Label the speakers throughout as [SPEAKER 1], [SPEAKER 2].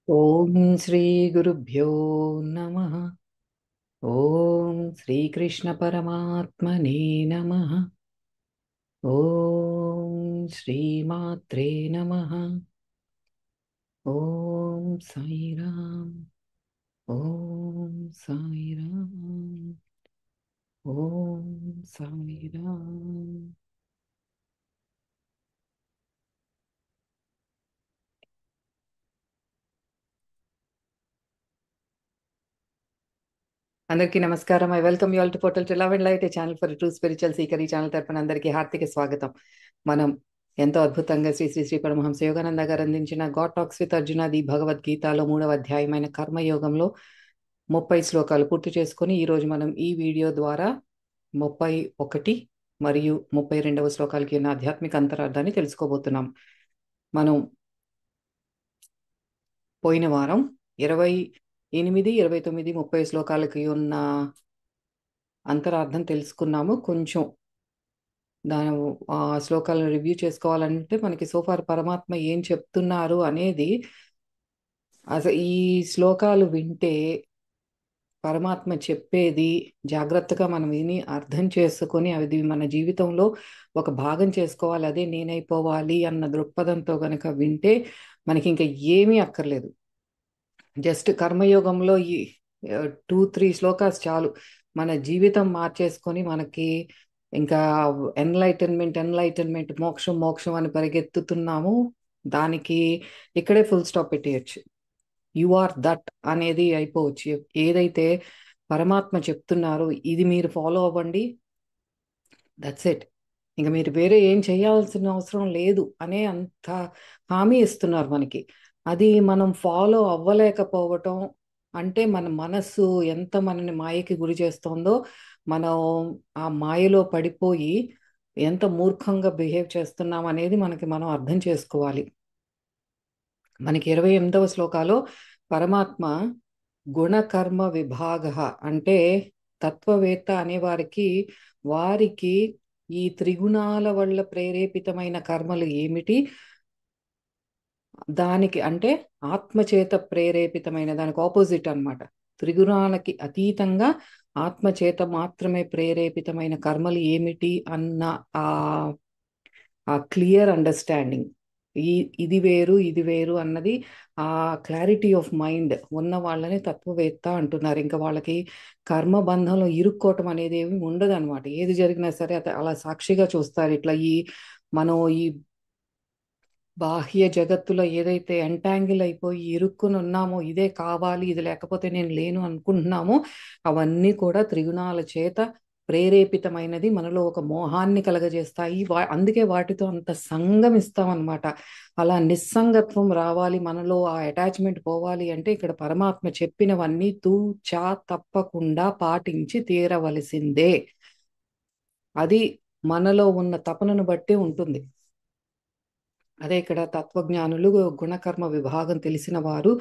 [SPEAKER 1] ఓం శ్రీ గురుభ్యో నమః. ఓం శ్రీకృష్ణ పరమాత్మనే నమః. ఓం శ్రీమాత్రే నమః. ఓం సాయిరామ్. ఓం సాయిరామ్. ఓం సాయిరామ్. అందరికీ నమస్కారం. I welcome you all to portal to love and light, A channel for true spiritual seeker. ఈ ఛానల్ తరపున అందరికీ హార్దిక స్వాగతం. మనం ఎంతో అద్భుతంగా శ్రీ శ్రీ శ్రీ పరమహంస యోగానంద గారు అందించిన God talks with Arjuna the భగవద్గీతలో 3వ అధ్యాయమైన కర్మయోగంలో 30 శ్లోకాలు పూర్తి చేసుకొని ఈరోజు మనం ఈ వీడియో ద్వారా 31 మరియు 32వ శ్లోకాలకి ఉన్న ఆధ్యాత్మిక అంతరార్థాన్ని తెలుసుకోబోతున్నాం. మనం పోయిన వారం 28, 29, 30 శ్లోకాలకి ఉన్న అంతరార్థం తెలుసుకున్నాము. కొంచెం దాని శ్లోకాలను రివ్యూ చేసుకోవాలంటే మనకి సోఫార్ పరమాత్మ ఏం చెప్తున్నారు అనేది, అసలు ఈ శ్లోకాలు వింటే పరమాత్మ చెప్పేది జాగ్రత్తగా మనం విని అర్థం చేసుకొని అది మన జీవితంలో ఒక భాగం చేసుకోవాలి, అదే నేనైపోవాలి అన్న దృక్పథంతో గనక వింటే మనకి ఇంకా ఏమీ అక్కర్లేదు. జస్ట్ కర్మయోగంలో ఈ 2-3 శ్లోకాస్ చాలు మన జీవితం మార్చేసుకొని మనకి ఇంకా ఎన్లైటన్మెంట్ మోక్షం మోక్షం అని పరిగెత్తుతున్నాము. దానికి ఇక్కడే ఫుల్ స్టాప్ పెట్టేయచ్చు. యు ఆర్ దట్ అనేది అయిపోవచ్చు. ఏదైతే పరమాత్మ చెప్తున్నారో ఇది మీరు ఫాలో అవ్వండి, దట్స్ ఇట్. ఇంకా మీరు వేరే ఏం చేయాల్సిన అవసరం లేదు అనే అంత హామీ ఇస్తున్నారు మనకి. అది మనం ఫాలో అవ్వలేకపోవటం అంటే మన మనస్సు ఎంత మనని మాయకి గురి చేస్తోందో, మనం ఆ మాయలో పడిపోయి ఎంత మూర్ఖంగా బిహేవ్ చేస్తున్నాం అనేది మనం అర్థం చేసుకోవాలి. మనకి 28వ శ్లోకాలో పరమాత్మ గుణకర్మ విభాగ అంటే తత్వవేత్త అనే వారికి ఈ త్రిగుణాల వల్ల ప్రేరేపితమైన కర్మలు ఏమిటి, దానికి అంటే ఆత్మచేత ప్రేరేపితమైన దానికి ఆపోజిట్ అన్నమాట. త్రిగుణాలకి అతీతంగా ఆత్మచేత మాత్రమే ప్రేరేపితమైన కర్మలు ఏమిటి అన్న ఆ ఆ క్లియర్ అండర్స్టాండింగ్, ఈ ఇది వేరు ఇది వేరు అన్నది ఆ క్లారిటీ ఆఫ్ మైండ్ ఉన్న వాళ్ళని తత్వవేత్త అంటున్నారు. ఇంకా వాళ్ళకి కర్మబంధంలో ఇరుక్కోవటం అనేది ఏమి ఉండదు అనమాట. ఏది జరిగినా సరే అలా సాక్షిగా చూస్తారు. ఇట్లా మనం ఈ బాహ్య జగత్తులో ఏదైతే ఎంటాంగిల్ అయిపోయి ఇరుక్కుని ఉన్నామో, ఇదే కావాలి ఇది లేకపోతే నేను లేను అనుకుంటున్నామో, అవన్నీ కూడా త్రిగుణాల చేత ప్రేరేపితమైనది, మనలో ఒక మోహాన్ని కలగజేస్తాయి. అందుకే వాటితో అంత సంగమిస్తాం అన్నమాట. అలా నిస్సంగత్వం రావాలి, మనలో ఆ అటాచ్మెంట్ పోవాలి అంటే ఇక్కడ పరమాత్మ చెప్పినవన్నీ తూచా తప్పకుండా పాటించి తీరవలసిందే. అది మనలో ఉన్న తపనను బట్టి ఉంటుంది. అదే ఇక్కడ తత్వజ్ఞానులు గుణకర్మ విభాగం తెలిసిన వారు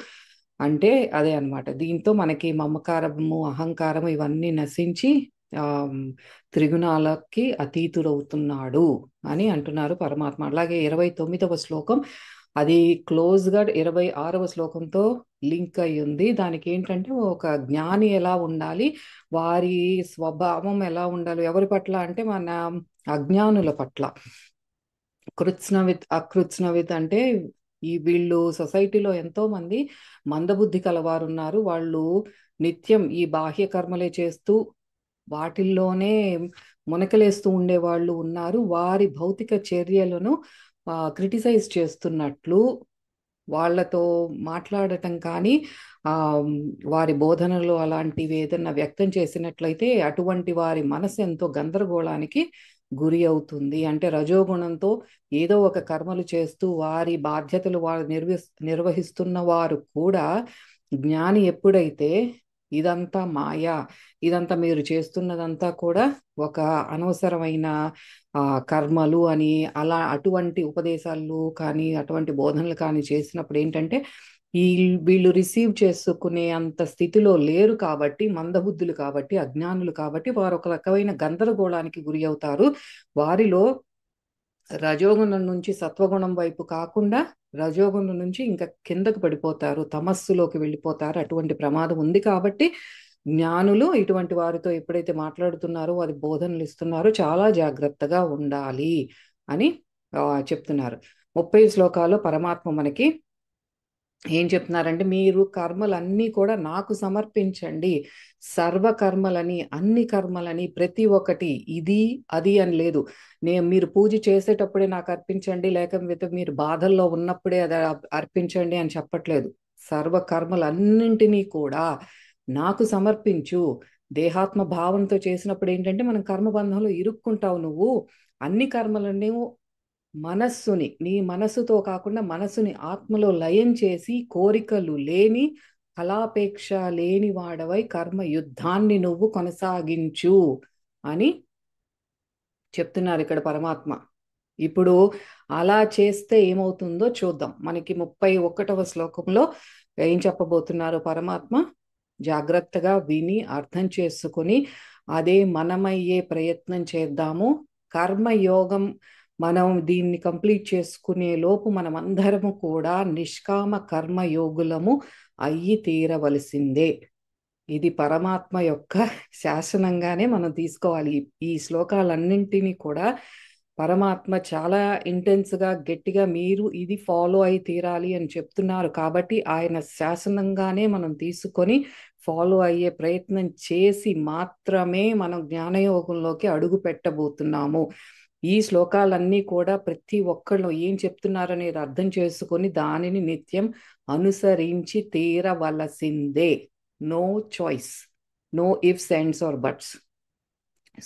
[SPEAKER 1] అంటే అదే అన్నమాట. దీంతో మనకి మమకారము అహంకారము ఇవన్నీ నశించి ఆ త్రిగుణాలకి అతీతుడవుతున్నాడు అని అంటున్నారు పరమాత్మ. అలాగే 29వ శ్లోకం అది క్లోజ్ గా 26వ శ్లోకంతో లింక్ అయి ఉంది. దానికి ఏంటంటే ఒక జ్ఞాని ఎలా ఉండాలి, వారి స్వభావం ఎలా ఉండాలి ఎవరి పట్ల అంటే మన అజ్ఞానుల పట్ల. కృత్స్నవిత్ అకృత్స్నవిత్ అంటే వీళ్ళు సొసైటీలో ఎంతో మంది మందబుద్ధి కలవారు ఉన్నారు. వాళ్ళు నిత్యం ఈ బాహ్య కర్మలే చేస్తూ వాటిల్లోనే మునకలేస్తూ ఉండే వాళ్ళు ఉన్నారు. వారి భౌతిక చర్యలను క్రిటిసైజ్ చేస్తున్నట్లు వాళ్ళతో మాట్లాడటం కానీ ఆ వారి బోధనలు అలాంటివి ఏదన్నా వ్యక్తం చేసినట్లయితే అటువంటి వారి మనసు ఎంతో గందరగోళానికి గురి అవుతుంది. అంటే రజోగుణంతో ఏదో ఒక కర్మలు చేస్తూ వారి బాధ్యతలు వారు నిర్వహిస్తున్న వారు కూడా జ్ఞాని ఎప్పుడైతే ఇదంతా మాయా, ఇదంతా మీరు చేస్తున్నదంతా కూడా ఒక అనవసరమైన కర్మలు అని అలా అటువంటి ఉపదేశాలు కానీ అటువంటి బోధనలు కానీ చేసినప్పుడు ఏంటంటే ఈ వీళ్ళు రిసీవ్ చేసుకునే అంత స్థితిలో లేరు కాబట్టి, మందబుద్ధులు కాబట్టి, అజ్ఞానులు కాబట్టి వారు ఒక రకమైన గందరగోళానికి గురి అవుతారు. వారిలో రజోగుణం నుంచి సత్వగుణం వైపు కాకుండా రజోగుణం నుంచి ఇంకా కిందకు పడిపోతారు, తమస్సులోకి వెళ్ళిపోతారు. అటువంటి ప్రమాదం ఉంది కాబట్టి జ్ఞానులు ఇటువంటి వారితో ఎప్పుడైతే మాట్లాడుతున్నారో, అది బోధనలు ఇస్తున్నారో చాలా జాగ్రత్తగా ఉండాలి అని చెప్తున్నారు. 30 శ్లోకాల్లో పరమాత్మ మనకి ఏం చెప్తున్నారంటే, మీరు కర్మలన్నీ కూడా నాకు సమర్పించండి. సర్వకర్మలని, అన్ని కర్మలని, ప్రతి ఒక్కటి ఇది అది అని లేదు. మీరు పూజ చేసేటప్పుడే నాకు అర్పించండి, లేకపోతే మీరు బాధల్లో ఉన్నప్పుడే అది అర్పించండి అని చెప్పట్లేదు. సర్వకర్మలన్నింటినీ కూడా నాకు సమర్పించు. దేహాత్మ భావంతో చేసినప్పుడు ఏంటంటే మనం కర్మబంధంలో ఇరుక్కుంటావు. నువ్వు అన్ని కర్మలని మనస్సుని, నీ మనస్సుతో కాకుండా మనస్సుని ఆత్మలో లయం చేసి, కోరికలు లేని, ఫలాపేక్ష లేని వాడవై కర్మ యుద్ధాన్ని నువ్వు కొనసాగించు అని చెప్తున్నారు ఇక్కడ పరమాత్మ. ఇప్పుడు అలా చేస్తే ఏమవుతుందో చూద్దాం. మనకి 31వ శ్లోకంలో ఏం చెప్పబోతున్నారు పరమాత్మ, జాగ్రత్తగా విని అర్థం చేసుకుని అదే మనమయ్యే ప్రయత్నం చేద్దాము. కర్మయోగం మనం దీన్ని కంప్లీట్ చేసుకునే లోపు మనం అందరము కూడా నిష్కామ కర్మయోగులము అయ్యి తీరవలసిందే. ఇది పరమాత్మ యొక్క శాసనంగానే మనం తీసుకోవాలి. ఈ శ్లోకాలన్నింటినీ కూడా పరమాత్మ చాలా ఇంటెన్స్గా, గట్టిగా మీరు ఇది ఫాలో అయి తీరాలి అని చెప్తున్నారు. కాబట్టి ఆయన శాసనంగానే మనం తీసుకొని ఫాలో అయ్యే ప్రయత్నం చేసి మాత్రమే మనం జ్ఞానయోగంలోకి అడుగు పెట్టబోతున్నాము. ఈ శ్లోకాలన్నీ కూడా ప్రతి ఒక్కళ్ళు ఏం చెప్తున్నారనేది అర్థం చేసుకొని దానిని నిత్యం అనుసరించి తీరవలసిందే. No choice, no ifs ands or buts.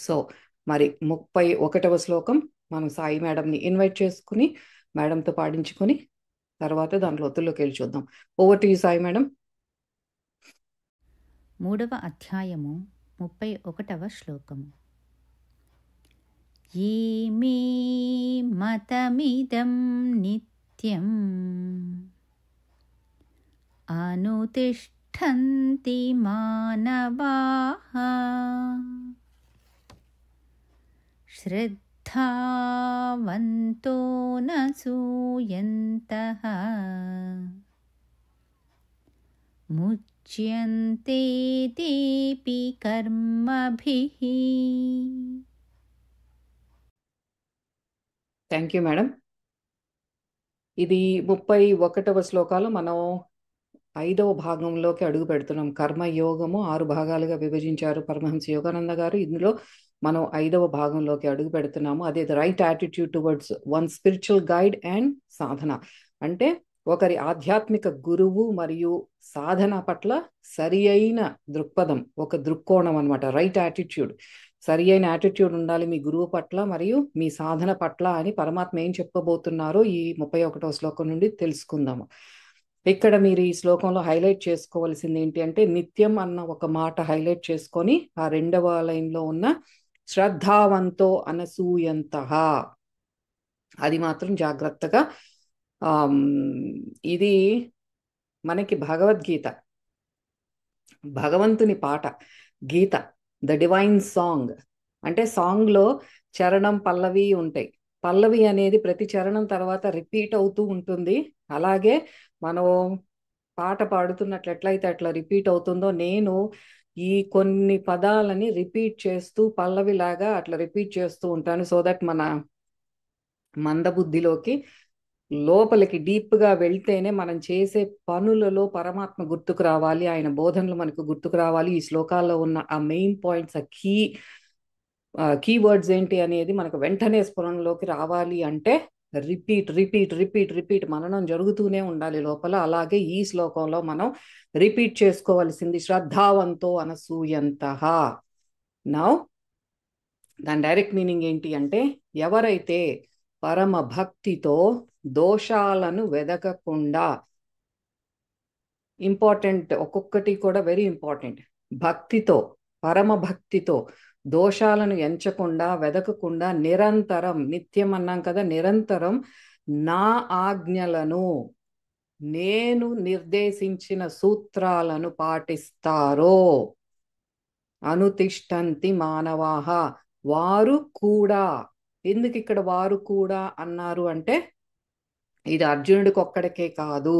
[SPEAKER 1] So మరి 31వ శ్లోకం మనం సాయి మేడంని ఇన్వైట్ చేసుకుని మేడంతో పాడించుకొని తర్వాత దాని లోతుల్లోకి వెళ్ళి చూద్దాం. Over to you Sai madam.
[SPEAKER 2] 3వ అధ్యాయము 31వ శ్లోకము. ఏ మే మతమిదం నిత్యం అనుతిష్ఠంతి మానవాః శ్రద్ధావంతో న సూయంతః ముచ్యంతే తేపి కర్మభిః.
[SPEAKER 1] Thank you madam. ఇది 31వ శ్లోకాలు. మనం 5వ భాగంలోకి అడుగు పెడుతున్నాం. కర్మయోగము 6 భాగాలుగా విభజించారు పరమహంస యోగానంద గారు. ఇందులో మనం 5వ భాగంలోకి అడుగు పెడుతున్నాము. అదే right attitude towards one spiritual guide and sadhana. అంటే ఒకరి ఆధ్యాత్మిక గురువు మరియు సాధన పట్ల సరి అయిన దృక్పథం, ఒక దృక్కోణం అనమాట. రైట్ యాటిట్యూడ్, సరి అయిన యాటిట్యూడ్ ఉండాలి మీ గురువు పట్ల మరియు మీ సాధన పట్ల అని పరమాత్మ ఏం చెప్పబోతున్నారో ఈ 31వ శ్లోకం నుండి తెలుసుకుందాము. ఇక్కడ మీరు ఈ శ్లోకంలో హైలైట్ చేసుకోవాల్సింది ఏంటి అంటే, నిత్యం అన్న ఒక మాట హైలైట్ చేసుకొని ఆ 2వ లైన్లో ఉన్న శ్రద్ధావంతో అనసూయంతః, అది మాత్రం జాగ్రత్తగా. ఇది మనకి భగవద్గీత, భగవంతుని పాట, గీత, ద డివైన్ సాంగ్. అంటే సాంగ్లో చరణం పల్లవి ఉంటాయి. పల్లవి అనేది ప్రతి చరణం తర్వాత రిపీట్ అవుతూ ఉంటుంది. అలాగే మనం పాట పాడుతున్నట్లు ఎట్లయితే అట్లా రిపీట్ అవుతుందో, నేను ఈ కొన్ని పదాలని రిపీట్ చేస్తూ పల్లవిలాగా అట్లా రిపీట్ చేస్తూ ఉంటాను. సో దట్ మన మందబుద్ధిలోకి లోపలికి డీప్గా వెళ్తేనే మనం చేసే పనులలో పరమాత్మ గుర్తుకు రావాలి, ఆయన బోధనలు మనకు గుర్తుకు రావాలి. ఈ శ్లోకాల్లో ఉన్న ఆ మెయిన్ పాయింట్స్, ఆ కీవర్డ్స్ ఏంటి అనేది మనకు వెంటనే స్ఫురణలోకి రావాలి అంటే రిపీట్ రిపీట్ రిపీట్ రిపీట్ మననం జరుగుతూనే ఉండాలి లోపల. అలాగే ఈ శ్లోకంలో మనం రిపీట్ చేసుకోవాల్సింది శ్రద్ధావంతో అనసూయంతః. నౌ దాని డైరెక్ట్ మీనింగ్ ఏంటి అంటే, ఎవరైతే పరమ భక్తితో దోషాలను వెదకకుండా, ఇంపార్టెంట్, ఒక్కొక్కటి కూడా వెరీ ఇంపార్టెంట్, భక్తితో, పరమ భక్తితో దోషాలను ఎంచకుండా వెదకకుండా నిరంతరం, నిత్యం అన్నాం కదా, నిరంతరం నా ఆజ్ఞలను, నేను నిర్దేశించిన సూత్రాలను పాటిస్తారో, అనుతిష్టంతి మానవాహ, వారు కూడా ఎందుకు ఇక్కడ వారు కూడా అన్నారు అంటే ఇది అర్జునుడికి ఒక్కడికే కాదు,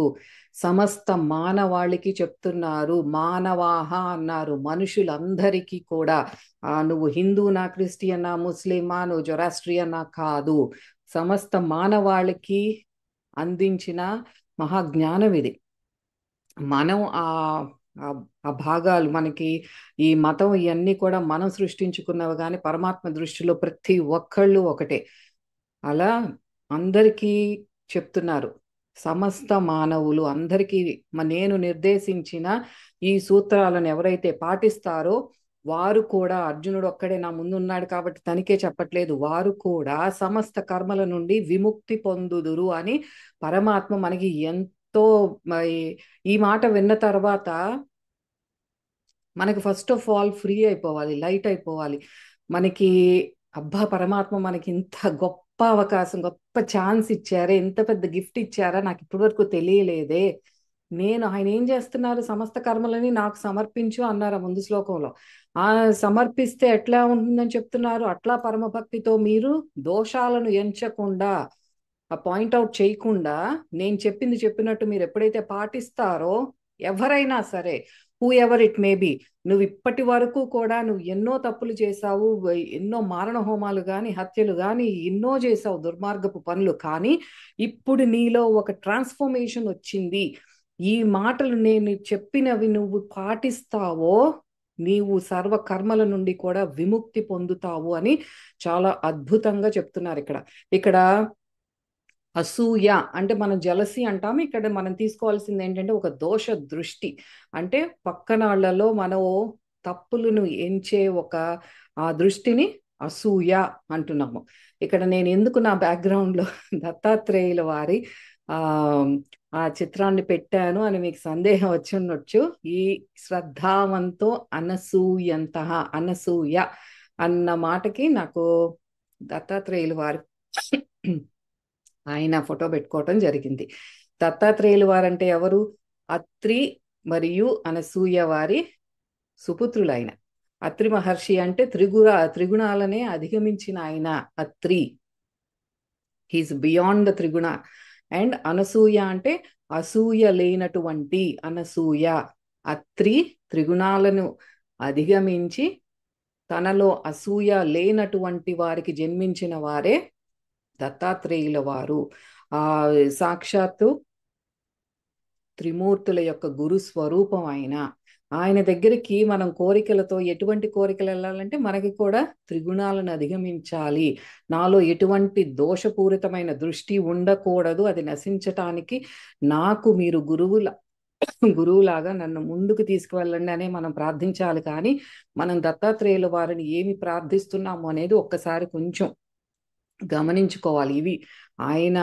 [SPEAKER 1] సమస్త మానవాళికి చెప్తున్నారు. మానవాహ అన్నారు, మనుషులందరికీ కూడా. నువ్వు హిందూనా, క్రిస్టియనా, ముస్లిమా, నువ్వు జొరాస్ట్రియనా కాదు, సమస్త మానవాళికి అందించిన మహాజ్ఞానం ఇది. మనం ఆ భాగాలు మనకి ఈ మతం ఇవన్నీ కూడా మనం సృష్టించుకున్నవి, కానీ పరమాత్మ దృష్టిలో ప్రతి ఒక్కళ్ళు ఒకటే. అలా అందరికీ చెప్తున్నారు, సమస్త మానవులు అందరికీ నేను నిర్దేశించిన ఈ సూత్రాలను ఎవరైతే పాటిస్తారో వారు కూడా, అర్జునుడు ఒక్కడే నా ముందున్నాడు కాబట్టి తనకే చెప్పట్లేదు, వారు కూడా సమస్త కర్మల నుండి విముక్తి పొందుదురు అని పరమాత్మ మనకి ఎంతో. ఈ మాట విన్న తర్వాత మనకి ఫస్ట్ ఆఫ్ ఆల్ ఫ్రీ అయిపోవాలి, లైట్ అయిపోవాలి. మనకి అబ్బా పరమాత్మ మనకి ఇంత గొప్ప అవకాశం, గొప్ప ఛాన్స్ ఇచ్చారే, ఇంత పెద్ద గిఫ్ట్ ఇచ్చారా, నాకు ఇప్పటి వరకు తెలియలేదే. ఆయన ఏం చేస్తున్నారు, సమస్త కర్మలని నాకు సమర్పించు అన్నారు ముందు శ్లోకంలో. సమర్పిస్తే ఎట్లా ఉంటుందని చెప్తున్నారు, అట్లా పరమభక్తితో మీరు దోషాలను ఎంచకుండా, పాయింట్అవుట్ చేయకుండా నేను చెప్పింది చెప్పినట్టు మీరు ఎప్పుడైతే పాటిస్తారో, ఎవరైనా సరే, who ever it may be, నువ్వు ఇప్పటి వరకు కూడా నువ్వు ఎన్నో తప్పులు చేసావు, ఎన్నో మారణ హోమాలు కానీ, హత్యలు కానీ ఎన్నో చేసావు, దుర్మార్గపు పనులు, కానీ ఇప్పుడు నీలో ఒక ట్రాన్స్ఫర్మేషన్ వచ్చింది. ఈ మాటలు నేను చెప్పినవి నువ్వు పాటిస్తావో నీవు సర్వ కర్మల నుండి కూడా విముక్తి పొందుతావు అని చాలా అద్భుతంగా చెప్తున్నారు ఇక్కడ. ఇక్కడ అసూయ అంటే మనం జలసి అంటాము, ఇక్కడ మనం తీసుకోవాల్సింది ఏంటంటే ఒక దోష దృష్టి. అంటే పక్కనాళ్లలో మనం తప్పులను ఎంచే ఒక ఆ దృష్టిని అసూయ అంటున్నాము. ఇక్కడ నేను ఎందుకు నా బ్యాక్గ్రౌండ్ లో దత్తాత్రేయుల వారి ఆ ఆ చిత్రాన్ని పెట్టాను అని మీకు సందేహం వచ్చి ఉండొచ్చు. ఈ శ్రద్ధావంతో అనసూయంత, అనసూయ అన్న మాటకి నాకు దత్తాత్రేయుల వారి ఆయన ఫోటో పెట్టుకోవటం జరిగింది. దత్తాత్రేయులు వారంటే ఎవరు, అత్రి మరియు అనసూయ వారి సుపుత్రులు. ఆయన అత్రి మహర్షి అంటే త్రిగుణాలనే అధిగమించిన ఆయన Atri, he's beyond the triguna. And Anasuya అంటే అసూయ లేనటువంటి అనసూయ. అత్రి త్రిగుణాలను అధిగమించి తనలో అసూయ లేనటువంటి వారికి జన్మించిన వారే దత్తాత్రేయుల వారు. సాక్షాత్తు త్రిమూర్తుల యొక్క గురు స్వరూపం ఆయన దగ్గరికి మనం కోరికలతో, ఎటువంటి కోరికలు వెళ్ళాలంటే మనకి కూడా త్రిగుణాలను అధిగమించాలి, నాలో ఎటువంటి దోషపూరితమైన దృష్టి ఉండకూడదు, అది నశించటానికి నాకు మీరు గురువులాగా నన్ను ముందుకు తీసుకువెళ్ళండి అనే మనం ప్రార్థించాలి. కానీ మనం దత్తాత్రేయుల వారిని ఏమి ప్రార్థిస్తున్నాము అనేది ఒక్కసారి కొంచెం గమనించుకోవాలి. ఇవి ఆయన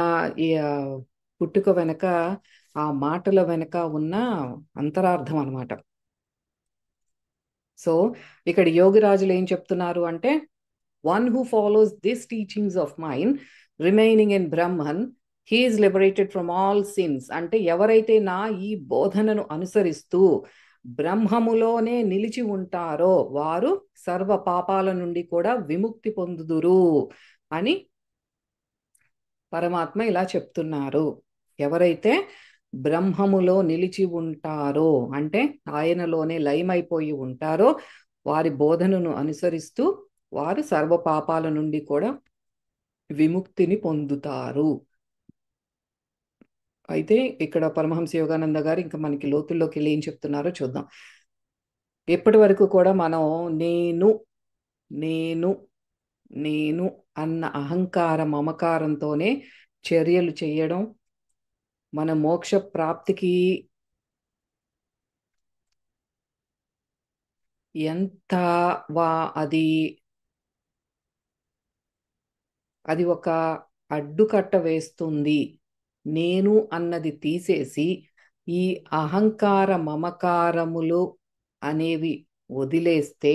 [SPEAKER 1] పుట్టుక వెనక, ఆ మాటల వెనక ఉన్న అంతరార్థం అన్నమాట. సో ఇక్కడ యోగిరాజులు ఏం చెప్తున్నారు అంటే, one who follows this teachings of mine remaining in Brahman, he is liberated from all sins. అంటే ఎవరైతే నా ఈ బోధనను అనుసరిస్తూ బ్రహ్మములోనే నిలిచి ఉంటారో వారు సర్వ పాపాల నుండి కూడా విముక్తి పొందుదురు అని పరమాత్మ ఇలా చెప్తున్నారు. ఎవరైతే బ్రహ్మములో నిలిచి ఉంటారో అంటే ఆయనలోనే లయమైపోయి ఉంటారో వారి బోధనను అనుసరిస్తూ వారు సర్వ పాపాల నుండి కూడా విముక్తిని పొందుతారు. అయితే ఇక్కడ పరమహంస యోగానంద గారు ఇంకా మనకి లోతుల్లోకి వెళ్ళి ఏం చెప్తున్నారో చూద్దాం. ఎప్పటి వరకు కూడా మనం నేను నేను నేను అన్న అహంకార మమకారంతోనే చర్యలు చేయడం, మన మోక్ష ప్రాప్తికి ఎంత అది ఒక అడ్డుకట్ట వేస్తుంది. నేను అన్నది తీసేసి ఈ అహంకార మమకారములు అనేవి వదిలేస్తే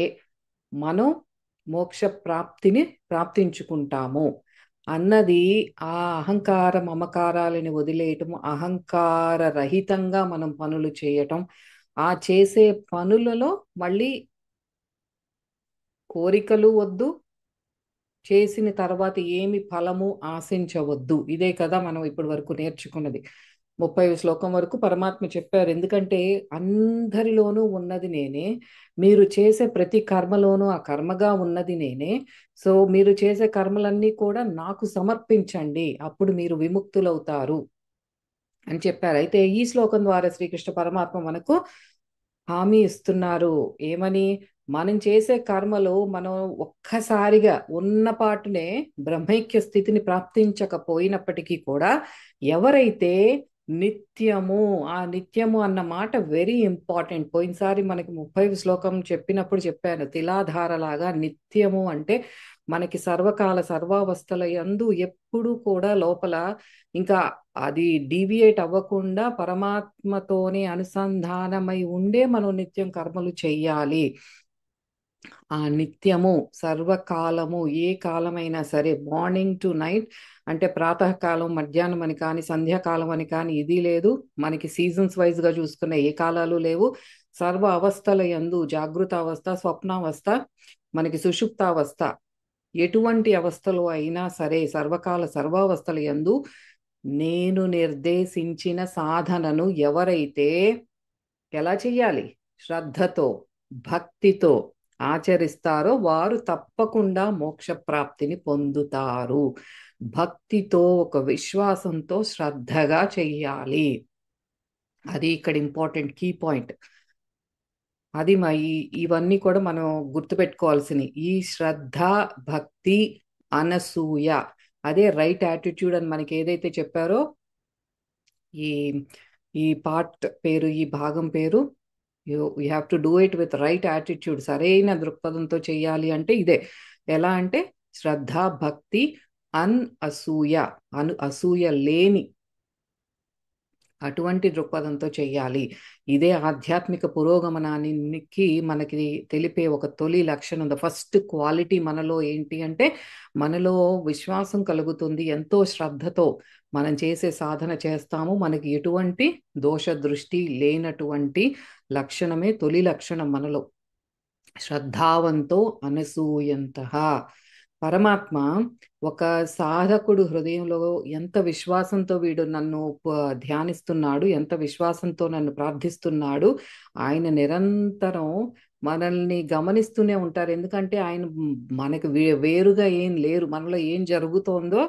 [SPEAKER 1] మనం మోక్ష ప్రాప్తిని ప్రాప్తించుకుంటాము అన్నది. ఆ అహంకార మమకారాలని వదిలేయటం, అహంకార రహితంగా మనం పనులు చేయటం, ఆ చేసే పనులలో మళ్ళీ కోరికలు వద్దు, చేసిన తర్వాత ఏమి ఫలము ఆశించవద్దు. ఇదే కదా మనం ఇప్పటి వరకు నేర్చుకున్నది. 30వ శ్లోకం వరకు పరమాత్మ చెప్పారు. ఎందుకంటే అందరిలోనూ ఉన్నది నేనే, మీరు చేసే ప్రతి కర్మలోనూ ఆ కర్మగా ఉన్నది నేనే. సో మీరు చేసే కర్మలన్నీ కూడా నాకు సమర్పించండి, అప్పుడు మీరు విముక్తులవుతారు అని చెప్పారు. అయితే ఈ శ్లోకం ద్వారా శ్రీకృష్ణ పరమాత్మ మనకు హామీ ఇస్తున్నారు. ఏమని? మనం చేసే కర్మలో మనం ఒక్కసారిగా ఉన్నపాటునే బ్రహ్మైక్య స్థితిని ప్రాప్తించకపోయినప్పటికీ కూడా ఎవరైతే నిత్యము, ఆ నిత్యము అన్న మాట వెరీ ఇంపార్టెంట్. పోయినసారి మనకి 30వ శ్లోకం చెప్పినప్పుడు చెప్పాను, తిలాధారలాగా నిత్యము అంటే మనకి సర్వకాల సర్వావస్థల యందు ఎప్పుడు కూడా లోపల ఇంకా అది డీవియేట్ అవ్వకుండా పరమాత్మతోనే అనుసంధానమై ఉండే మనం నిత్యం కర్మలు చెయ్యాలి. ఆ నిత్యము సర్వకాలము, ఏ కాలమైనా సరే, మార్నింగ్ టు నైట్ అంటే ప్రాతకాలం, మధ్యాహ్నం అని కానీ సంధ్యాకాలం అని కానీ ఇది లేదు. మనకి సీజన్స్ వైజ్ గా చూసుకున్న ఏ కాలాలు లేవు. సర్వ అవస్థల యందు జాగృత అవస్థ, స్వప్నావస్థ, మనకి సుషుప్తావస్థ, ఎటువంటి అవస్థలో అయినా సరే సర్వకాల సర్వావస్థల యందు నేను నిర్దేశించిన సాధనను ఎవరైతే ఎలా చెయ్యాలి? శ్రద్ధతో, భక్తితో ఆచరిస్తారో వారు తప్పకుండా మోక్ష ప్రాప్తిని పొందుతారు. భక్తితో, ఒక విశ్వాసంతో శ్రద్ధగా చెయ్యాలి. అది ఇక్కడ ఇంపార్టెంట్ కీ పాయింట్. అది ఇవన్నీ కూడా మనం గుర్తుపెట్టుకోవాల్సినవి. ఈ శ్రద్ధ, భక్తి, అనసూయ, అదే రైట్ యాటిట్యూడ్ అని మనకి ఏదైతే చెప్పారో, ఈ ఈ పార్ట్ పేరు, ఈ భాగం పేరు, you have to do it with right attitude. సరైన దృక్పథంతో చేయాలి అంటే ఇదే. ఎలా అంటే శ్రద్ధ, భక్తి, అసూయ, అసూయ లేని అటువంటి దృక్పథంతో చెయ్యాలి. ఇదే ఆధ్యాత్మిక పురోగమనానికి మనకి తెలిపే ఒక తొలి లక్షణం. ద ఫస్ట్ క్వాలిటీ మనలో ఏంటి అంటే మనలో విశ్వాసం కలుగుతుంది. ఎంతో శ్రద్ధతో మనం చేసే సాధన చేస్తాము. మనకి ఎటువంటి దోష దృష్టి లేనటువంటి లక్షణమే తొలి లక్షణం మనలో. శ్రద్ధావంతో అనసూయంతః. పరమాత్మ ఒక సాధకుడు హృదయంలో ఎంత విశ్వాసంతో వీడు నన్ను ధ్యానిస్తున్నాడు, ఎంత విశ్వాసంతో నన్ను ప్రార్థిస్తున్నాడు. ఆయన నిరంతరం మనల్ని గమనిస్తూనే ఉంటారు. ఎందుకంటే ఆయన మనకు వేరుగా ఏం లేరు. మనలో ఏం జరుగుతోందో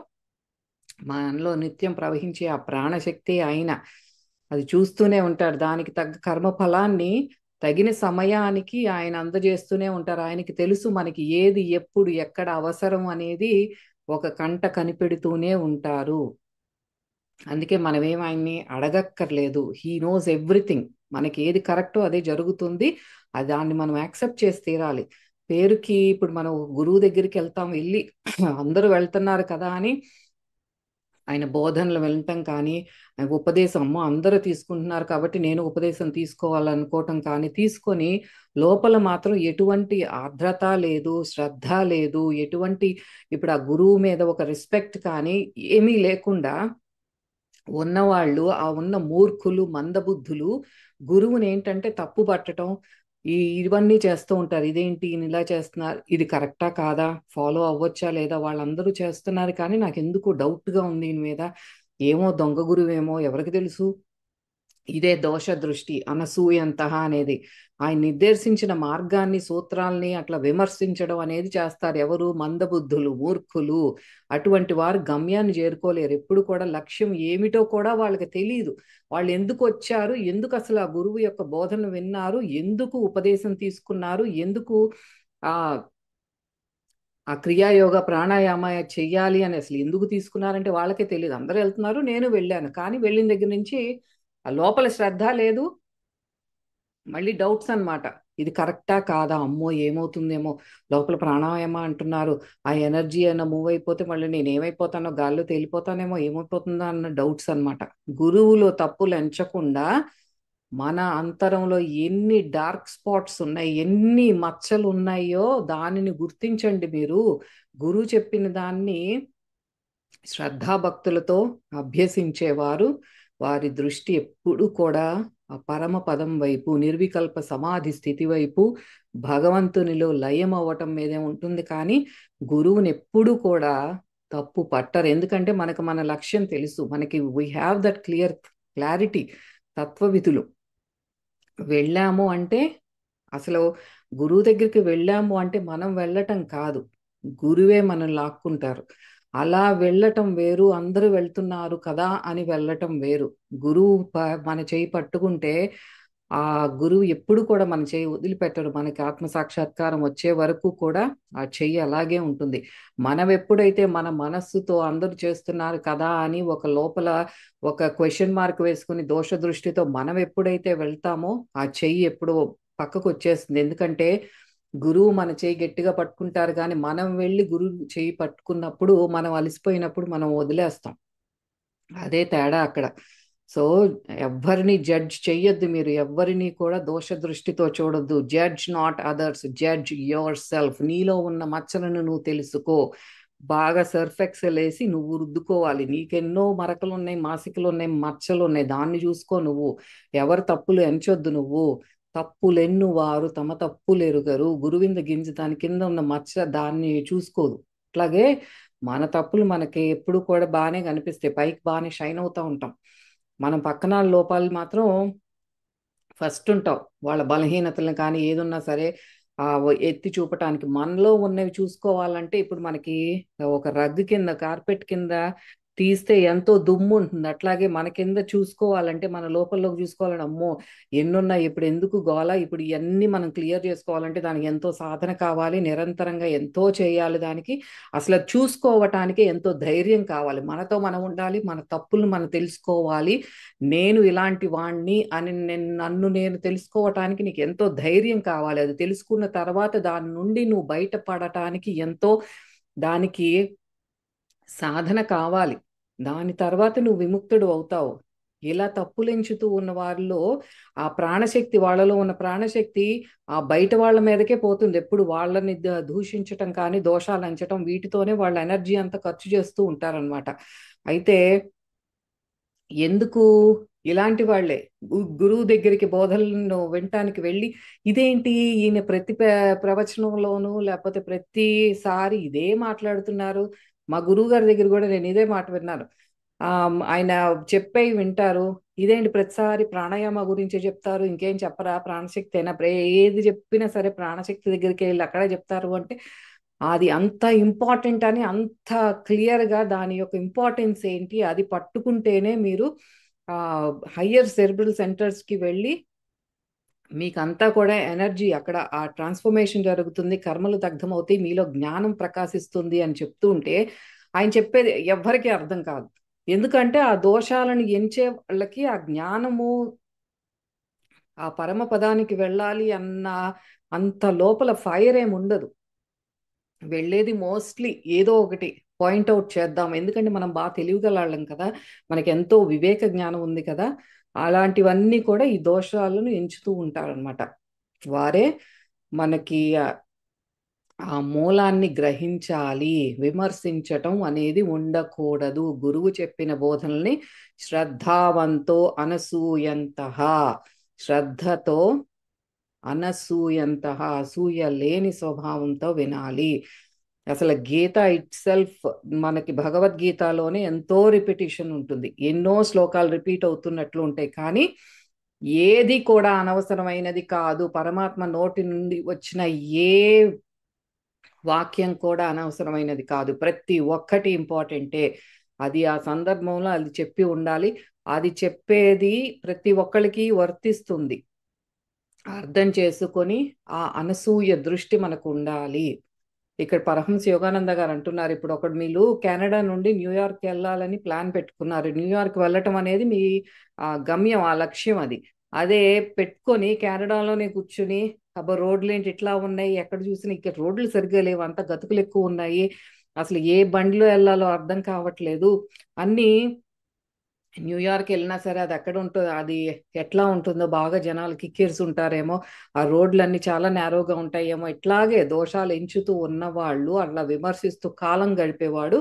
[SPEAKER 1] మనలో నిత్యం ప్రవహించే ఆ ప్రాణశక్తి ఆయన అది చూస్తూనే ఉంటాడు. దానికి తగ్గ కర్మ ఫలాన్ని తగిన సమయానికి ఆయన అందజేస్తూనే ఉంటారు. ఆయనకి తెలుసు మనకి ఏది, ఎప్పుడు, ఎక్కడ అవసరం అనేది ఒక కంట కనిపెడుతూనే ఉంటారు. అందుకే మనమేం ఆయన్ని అడగక్కర్లేదు. He knows everything. మనకి ఏది కరెక్టో అదే జరుగుతుంది. అది దాన్ని మనం యాక్సెప్ట్ చేసి తీరాలి. పేరుకి ఇప్పుడు మనం గురువు దగ్గరికి వెళ్తాం, వెళ్ళి అందరూ వెళ్తున్నారు కదా అని ఆయన బోధనలు వినటం కానీ, ఆయన ఉపదేశం అమ్మో అందరూ తీసుకుంటున్నారు కాబట్టి నేను ఉపదేశం తీసుకోవాలనుకోవటం కానీ, తీసుకొని లోపల మాత్రం ఎటువంటి ఆర్ద్రత లేదు, శ్రద్ధ లేదు, ఎటువంటి ఇప్పుడు ఆ గురువు మీద ఒక రెస్పెక్ట్ కానీ ఏమీ లేకుండా ఉన్నవాళ్ళు, ఆ ఉన్న మూర్ఖులు, మందబుద్ధులు గురువుని ఏంటంటే తప్పు పట్టడం, ఇవన్నీ చేస్తూ ఉంటారు. ఇదేంటి ఈయన ఇలా చేస్తున్నారు, ఇది కరెక్టా కాదా, ఫాలో అవ్వచ్చా లేదా, వాళ్ళందరూ చేస్తున్నారు కానీ నాకు ఎందుకు డౌట్గా ఉంది ఈయన మీద, ఏమో దొంగ గురువేమో ఎవరికి తెలుసు. ఇదే దోష దృష్టి, అనసూయంతః అనేది. ఆయన నిర్దేశించిన మార్గాన్ని, సూత్రాల్ని అట్లా విమర్శించడం అనేది చేస్తారు ఎవరు? మందబుద్ధులు, మూర్ఖులు. అటువంటి వారు గమ్యాన్ని చేరుకోలేరు. ఎప్పుడు కూడా లక్ష్యం ఏమిటో కూడా వాళ్ళకి తెలియదు. వాళ్ళు ఎందుకు వచ్చారు, ఎందుకు అసలు ఆ గురువు యొక్క బోధన విన్నారు, ఎందుకు ఉపదేశం తీసుకున్నారు, ఎందుకు ఆ ఆ క్రియాయోగ ప్రాణాయామ చెయ్యాలి అని అసలు ఎందుకు తీసుకున్నారంటే వాళ్ళకే తెలియదు. అందరూ వెళ్తున్నారు, నేను వెళ్ళాను, కానీ వెళ్ళిన దగ్గర నుంచి ఆ లోపల శ్రద్ధ లేదు, మళ్ళీ డౌట్స్ అన్నమాట. ఇది కరెక్టా కాదా, అమ్మో ఏమవుతుందేమో, లోపల ప్రాణాయామ అంటున్నారు, ఆ ఎనర్జీ అయినా మూవ్ అయిపోతే మళ్ళీ నేను ఏమైపోతానో, గాల్లో తేలిపోతానేమో, ఏమైపోతుందో అన్న డౌట్స్ అన్నమాట. గురువులో తప్పులు ఎంచకుండా మన అంతరంలో ఎన్ని డార్క్ స్పాట్స్ ఉన్నాయి, ఎన్ని మచ్చలు ఉన్నాయో దానిని గుర్తించండి మీరు. గురువు చెప్పిన దాన్ని శ్రద్ధాభక్తులతో అభ్యసించేవారు, వారి దృష్టి ఎప్పుడు కూడా ఆ పరమ పదం వైపు, నిర్వికల్ప సమాధి స్థితి వైపు, భగవంతునిలో లయం అవ్వటం మీదే ఉంటుంది. కానీ గురువుని ఎప్పుడూ కూడా తప్పు పట్టరు. ఎందుకంటే మనకు మన లక్ష్యం తెలుసు. మనకి వీ హ్యావ్ దట్ క్లారిటీ. తత్వవిధులు వెళ్ళాము అంటే, అసలు గురువు దగ్గరికి వెళ్ళాము అంటే మనం వెళ్ళటం కాదు, గురువే మనం లాక్కుంటారు. అలా వెళ్ళటం వేరు, అందరూ వెళ్తున్నారు కదా అని వెళ్ళటం వేరు. గురువు మన చేయి పట్టుకుంటే ఆ గురువు ఎప్పుడు కూడా మన చేయి వదిలిపెట్టడు. మనకి ఆత్మ సాక్షాత్కారం వచ్చే వరకు కూడా ఆ చెయ్యి అలాగే ఉంటుంది. మనం ఎప్పుడైతే మన మనస్సుతో అందరూ చేస్తున్నారు కదా అని ఒక లోపల ఒక క్వశ్చన్ మార్క్ వేసుకుని దోష దృష్టితో మనం ఎప్పుడైతే వెళ్తామో ఆ చెయ్యి ఎప్పుడో పక్కకు వచ్చేస్తుంది. ఎందుకంటే గురువు మన చేయి గట్టిగా పట్టుకుంటారు, కానీ మనం వెళ్ళి గురువు చేయి పట్టుకున్నప్పుడు, మనం అలసిపోయినప్పుడు మనం వదిలేస్తాం. అదే తేడా అక్కడ. సో ఎవ్వరిని జడ్జ్ చెయ్యొద్దు. మీరు ఎవ్వరిని కూడా దోష దృష్టితో చూడొద్దు. Judge not others, judge your self. నీలో ఉన్న మచ్చలను నువ్వు తెలుసుకో. బాగా సర్ఫ్ ఎక్సెల్ వేసి నువ్వు రుద్దుకోవాలి. నీకెన్నో మరకలు ఉన్నాయి, మాసికలు ఉన్నాయి, మచ్చలు ఉన్నాయి, దాన్ని చూసుకో నువ్వు. ఎవరి తప్పులు ఎంచొద్దు నువ్వు. తప్పులెన్ను వారు తమ తప్పులు ఎరుగరు. గురువింద గింజ దాని కింద ఉన్న మచ్చ దాన్ని చూసుకోదు. అట్లాగే మన తప్పులు మనకి ఎప్పుడు కూడా బాగానే కనిపిస్తాయి, పైకి బాగానే షైన్ అవుతూ ఉంటాం. మనం పక్కన వాళ్ళ లోపాలు మాత్రం ఫస్ట్ ఉంటాం. వాళ్ళ బలహీనతలను కానీ ఏదున్నా సరే ఎత్తి చూపటానికి. మనలో ఉన్నవి చూసుకోవాలంటే ఇప్పుడు మనకి ఒక రగ్గు కింద, కార్పెట్ కింద తీస్తే ఎంతో దుమ్ము ఉంటుంది. అట్లాగే మన కింద చూసుకోవాలంటే, మన లోపలిలోకి చూసుకోవాలని, అమ్మో ఎన్నున్నాయి, ఇప్పుడు ఎందుకు గోల, ఇప్పుడు ఇవన్నీ మనం క్లియర్ చేసుకోవాలంటే దానికి ఎంతో సాధన కావాలి, నిరంతరంగా ఎంతో చేయాలి. దానికి అసలు అది చూసుకోవటానికి ఎంతో ధైర్యం కావాలి. మనతో మనం ఉండాలి, మన తప్పులను మనం తెలుసుకోవాలి. నేను ఇలాంటి వాణ్ణి అని నన్ను నేను తెలుసుకోవటానికి నీకు ఎంతో ధైర్యం కావాలి. అది తెలుసుకున్న తర్వాత దాని నుండి నువ్వు బయటపడటానికి ఎంతో దానికి సాధన కావాలి. దాని తర్వాత నువ్వు విముక్తుడు అవుతావు. ఇలా తప్పులెంచుతూ ఉన్న వారిలో ఆ ప్రాణశక్తి, వాళ్ళలో ఉన్న ప్రాణశక్తి ఆ బయట వాళ్ళ మీదకే పోతుంది. ఎప్పుడు వాళ్ళని దూషించటం కానీ, దోషాలు ఎంచటం, వీటితోనే వాళ్ళ ఎనర్జీ అంతా ఖర్చు చేస్తూ ఉంటారనమాట. అయితే ఎందుకు ఇలాంటి వాళ్ళే గురువు దగ్గరికి బోధనలను వినటానికి వెళ్ళి, ఇదేంటి ఈయన ప్రతి ప్రవచనంలోనూ లేకపోతే ప్రతిసారి ఇదే మాట్లాడుతున్నారు. మా గురువు గారి దగ్గర కూడా నేను ఇదే మాట విన్నాను. ఆయన చెప్పేవి వింటారు, ఇదేంటి ప్రతిసారి ప్రాణాయామ గురించి చెప్తారు, ఇంకేం చెప్పరా, ప్రాణశక్తి అయినా ఏది చెప్పినా సరే ప్రాణశక్తి దగ్గరికి వెళ్ళి అక్కడే చెప్తారు అంటే, అది అంత ఇంపార్టెంట్ అని అంత క్లియర్గా దాని యొక్క ఇంపార్టెన్స్ ఏంటి అది పట్టుకుంటేనే మీరు హయ్యర్ సెరిబ్రల్ సెంటర్స్కి వెళ్ళి మీకు అంతా కూడా ఎనర్జీ అక్కడ ఆ ట్రాన్స్ఫర్మేషన్ జరుగుతుంది, కర్మలు దగ్ధమవుతాయి, మీలో జ్ఞానం ప్రకాశిస్తుంది అని చెప్తూ ఉంటే ఆయన చెప్పేది ఎవ్వరికీ అర్థం కాదు. ఎందుకంటే ఆ దోషాలను ఎంచే వాళ్ళకి ఆ జ్ఞానము, ఆ పరమ పదానికి వెళ్ళాలి అన్న అంత లోపల ఫైర్ ఏమి ఉండదు. వెళ్ళేది మోస్ట్లీ ఏదో ఒకటి పాయింట్అవుట్ చేద్దాం, ఎందుకంటే మనం బాగా తెలివిగలాళ్ళం కదా, మనకి ఎంతో వివేక జ్ఞానం ఉంది కదా. అలాంటివన్నీ కూడా ఈ దోషాలను ఎంచుతూ ఉంటారనమాట. వారే మనకి ఆ మూలాన్ని గ్రహించాలి. విమర్శించటం అనేది ఉండకూడదు. గురువు చెప్పిన బోధనల్ని శ్రద్ధావంతో అనసూయంత, శ్రద్ధతో అనసూయంత, అసూయ లేని స్వభావంతో వినాలి. అసలు గీత ఇట్ సెల్ఫ్, మనకి భగవద్గీతలోనే ఎంతో రిపిటేషన్ ఉంటుంది, ఎన్నో శ్లోకాలు రిపీట్ అవుతున్నట్లు ఉంటాయి, కానీ ఏది కూడా అనవసరమైనది కాదు. పరమాత్మ నోటి నుండి వచ్చిన ఏ వాక్యం కూడా అనవసరమైనది కాదు. ప్రతి ఒక్కటి ఇంపార్టెంటే. అది ఆ సందర్భంలో అది చెప్పి ఉండాలి. అది చెప్పేది ప్రతి ఒక్కరికి వర్తిస్తుంది. అర్థం చేసుకొని ఆ అనసూయ దృష్టి మనకు ఉండాలి. ఇక్కడ పరమహంస యోగానంద గారు అంటున్నారు, ఇప్పుడు ఒకడు మీరు కెనడా నుండి న్యూయార్క్ వెళ్ళాలని ప్లాన్ పెట్టుకున్నారు. న్యూయార్క్ వెళ్ళటం అనేది మీ గమ్యం, ఆ లక్ష్యం అది. అదే పెట్టుకొని కెనడాలోనే కూర్చుని, అబ్బా రోడ్లు ఏంటి ఇట్లా ఉన్నాయి, ఎక్కడ చూసినా ఇక్కడ రోడ్లు సరిగ్గా లేవు, అంత గతుకులు ఎక్కువ ఉన్నాయి, అసలు ఏ బండిలో వెళ్ళాలో అర్థం కావట్లేదు, అన్నీ న్యూయార్క్ వెళ్ళినా సరే అది ఎక్కడ ఉంటుందో, అది ఎట్లా ఉంటుందో, బాగా జనాలు కిక్కిరిసి ఉంటారేమో, ఆ రోడ్లన్నీ చాలా నేరోగా ఉంటాయేమో, ఇట్లాగే దోషాలు ఎంచుతూ ఉన్నవాళ్ళు అట్లా విమర్శిస్తూ కాలం గడిపేవాడు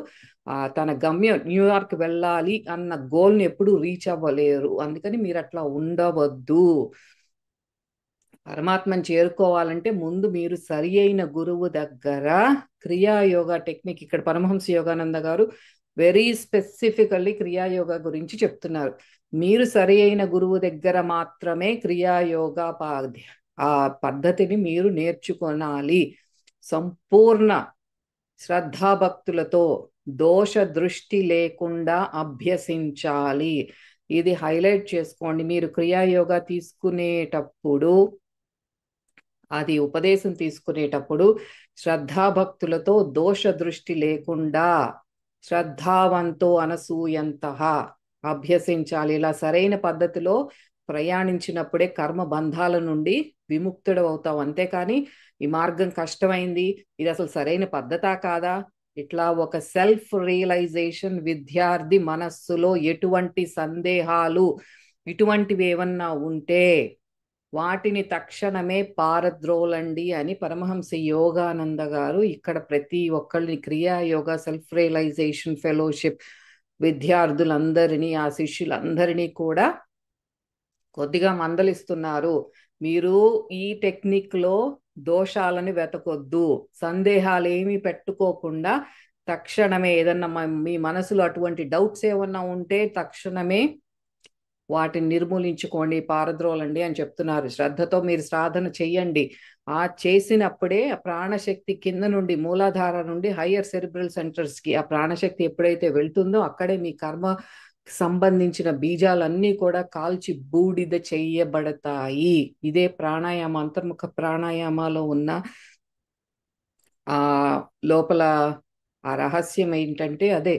[SPEAKER 1] తన గమ్యం న్యూయార్క్ వెళ్ళాలి అన్న గోల్ని ఎప్పుడూ రీచ్ అవ్వలేరు. అందుకని మీరు అట్లా ఉండవద్దు. పరమాత్మని చేరుకోవాలంటే ముందు మీరు సరి అయిన గురువు దగ్గర క్రియాయోగా టెక్నిక్, ఇక్కడ పరమహంస యోగానంద గారు వెరీ స్పెసిఫికల్లీ క్రియాయోగా గురించి చెప్తున్నారు. మీరు సరి అయిన గురువు దగ్గర మాత్రమే క్రియాయోగా ఆ పద్ధతిని మీరు నేర్చుకోనాలి. సంపూర్ణ శ్రద్ధాభక్తులతో దోష దృష్టి లేకుండా అభ్యసించాలి. ఇది హైలైట్ చేసుకోండి. మీరు క్రియాయోగా తీసుకునేటప్పుడు, అది ఉపదేశం తీసుకునేటప్పుడు శ్రద్ధాభక్తులతో దోష దృష్టి లేకుండా శ్రద్ధావంతో అనసూయంత అభ్యసించాలి. ఇలా సరైన పద్ధతిలో ప్రయాణించినప్పుడే కర్మ బంధాల నుండి విముక్తుడవుతావు. అంతేకాని ఈ మార్గం కష్టమైంది, ఇది అసలు సరైన పద్ధతా కాదా, ఇట్లా ఒక సెల్ఫ్ రియలైజేషన్ విద్యార్థి మనస్సులో ఎటువంటి సందేహాలు ఇటువంటివి ఏమన్నా ఉంటే వాటిని తక్షణమే పారద్రోలండి అని పరమహంస యోగానంద గారు ఇక్కడ ప్రతి ఒక్కళ్ళని క్రియాయోగా సెల్ఫ్ రియలైజేషన్ ఫెలోషిప్ విద్యార్థులందరినీ, ఆ శిష్యులందరినీ కూడా కొద్దిగా మందలిస్తున్నారు. మీరు ఈ టెక్నిక్ లో దోషాలని వెతకొద్దు, సందేహాలు ఏమీ పెట్టుకోకుండా తక్షణమే ఏదన్నా మీ మనసులో అటువంటి డౌట్స్ ఏమన్నా ఉంటే తక్షణమే వాటిని నిర్మూలించుకోండి, పారద్రోలండి అని చెప్తున్నారు. శ్రద్ధతో మీరు సాధన చెయ్యండి. ఆ చేసినప్పుడే ఆ ప్రాణశక్తి కింద నుండి మూలాధార నుండి హయ్యర్ సెరిబ్రల్ సెంటర్స్ కి ఆ ప్రాణశక్తి ఎప్పుడైతే వెళ్తుందో అక్కడే మీ కర్మ సంబంధించిన బీజాలన్నీ కూడా కాల్చి బూడిద చెయ్యబడతాయి. ఇదే ప్రాణాయామ అంతర్ముఖ ప్రాణాయామాలో ఉన్న ఆ లోపల ఆ రహస్యం ఏంటంటే అదే,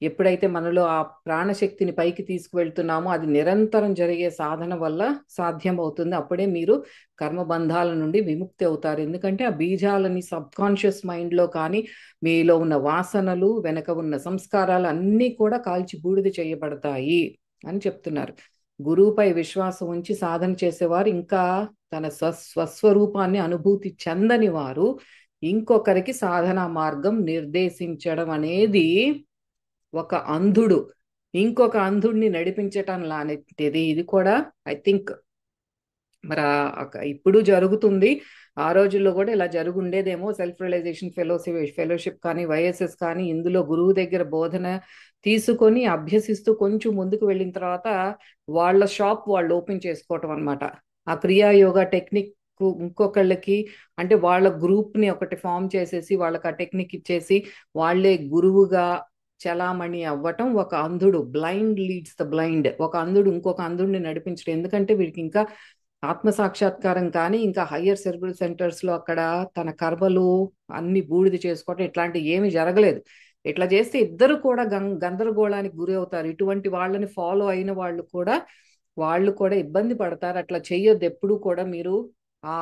[SPEAKER 1] ఎప్పుడైతే మనలో ఆ ప్రాణశక్తిని పైకి తీసుకువెళ్తున్నామో అది నిరంతరం జరిగే సాధన వల్ల సాధ్యం అవుతుంది. అప్పుడే మీరు కర్మబంధాల నుండి విముక్తి అవుతారు. ఎందుకంటే ఆ బీజాలని సబ్ కాన్షియస్ మైండ్లో కానీ మీలో ఉన్న వాసనలు వెనక ఉన్న సంస్కారాలు అన్నీ కూడా కాల్చి బూడిద చేయబడతాయి అని చెప్తున్నారు. గురువుపై విశ్వాసం ఉంచి సాధన చేసేవారు, ఇంకా తన స్వస్వరూపాన్ని అనుభూతి చెందని వారు ఇంకొకరికి సాధనా మార్గం నిర్దేశించడం అనేది ఒక అంధుడు ఇంకొక అంధుడిని నడిపించటం లాంటిది. ఇది కూడా ఐ థింక్ మరి ఇప్పుడు జరుగుతుంది, ఆ రోజుల్లో కూడా ఇలా జరుగుండేదేమో. సెల్ఫ్ రియలైజేషన్ ఫెలోషిప్ కానీ వైఎస్ఎస్ కానీ ఇందులో గురువు దగ్గర బోధన తీసుకొని అభ్యసిస్తూ కొంచెం ముందుకు వెళ్ళిన తర్వాత వాళ్ళ షాప్ వాళ్ళు ఓపెన్ చేసుకోవటం అనమాట. ఆ క్రియాయోగా టెక్నిక్ ఇంకొకళ్ళకి, అంటే వాళ్ళ గ్రూప్ ని ఒకటి ఫామ్ చేసేసి వాళ్ళకి ఆ టెక్నిక్ ఇచ్చేసి వాళ్ళే గురువుగా చలామణి అవ్వటం. ఒక అంధుడు, బ్లైండ్ లీడ్స్ ద బ్లైండ్, ఒక అంధుడు ఇంకొక అంధుడిని నడిపించడం. ఎందుకంటే వీడికి ఇంకా ఆత్మ సాక్షాత్కారం కానీ ఇంకా హయ్యర్ సెర్బల్ సెంటర్స్ లో అక్కడ తన కర్మలు అన్ని బూడిద చేసుకోవటం ఇట్లాంటివి ఏమి జరగలేదు. ఇట్లా చేస్తే ఇద్దరు కూడా గందరగోళానికి గురి అవుతారు. ఇటువంటి వాళ్ళని ఫాలో అయిన వాళ్ళు కూడా ఇబ్బంది పడతారు. అట్లా చెయ్యొద్దు ఎప్పుడు కూడా. మీరు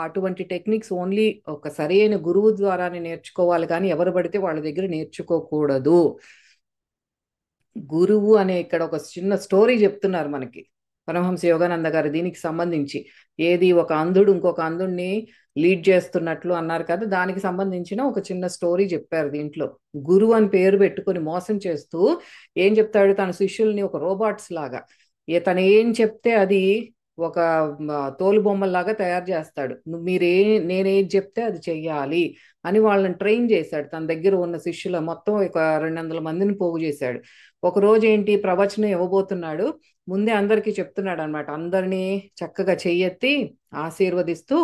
[SPEAKER 1] అటువంటి టెక్నిక్స్ ఓన్లీ ఒక సరైన గురువు ద్వారానే నేర్చుకోవాలి, కానీ ఎవరు పడితే వాళ్ళ దగ్గర నేర్చుకోకూడదు. గురువు అనే ఇక్కడ ఒక చిన్న స్టోరీ చెప్తున్నారు మనకి పరమహంస యోగానంద గారు దీనికి సంబంధించి. ఏది, ఒక అంధుడు ఇంకొక అంధుడిని లీడ్ చేస్తున్నట్లు అన్నారు కదా, దానికి సంబంధించిన ఒక చిన్న స్టోరీ చెప్పారు దీంట్లో. గురువు అని పేరు పెట్టుకొని మోసం చేస్తూ ఏం చెప్తాడు, తన శిష్యుల్ని ఒక రోబోట్స్ లాగా తను ఏం చెప్తే అది ఒక తోలు బొమ్మల్లాగా తయారు చేస్తాడు. నేనేం చెప్తే అది చెయ్యాలి అని వాళ్ళని ట్రైన్ చేశాడు. తన దగ్గర ఉన్న శిష్యుల మొత్తం ఒక 200 మందిని పోగు చేశాడు. ఒక రోజు ఏంటి, ప్రవచనం ఇవ్వబోతున్నాడు. ముందే అందరికీ చెప్తున్నాడు అనమాట. అందరినీ చక్కగా చెయ్యెత్తి ఆశీర్వదిస్తూ,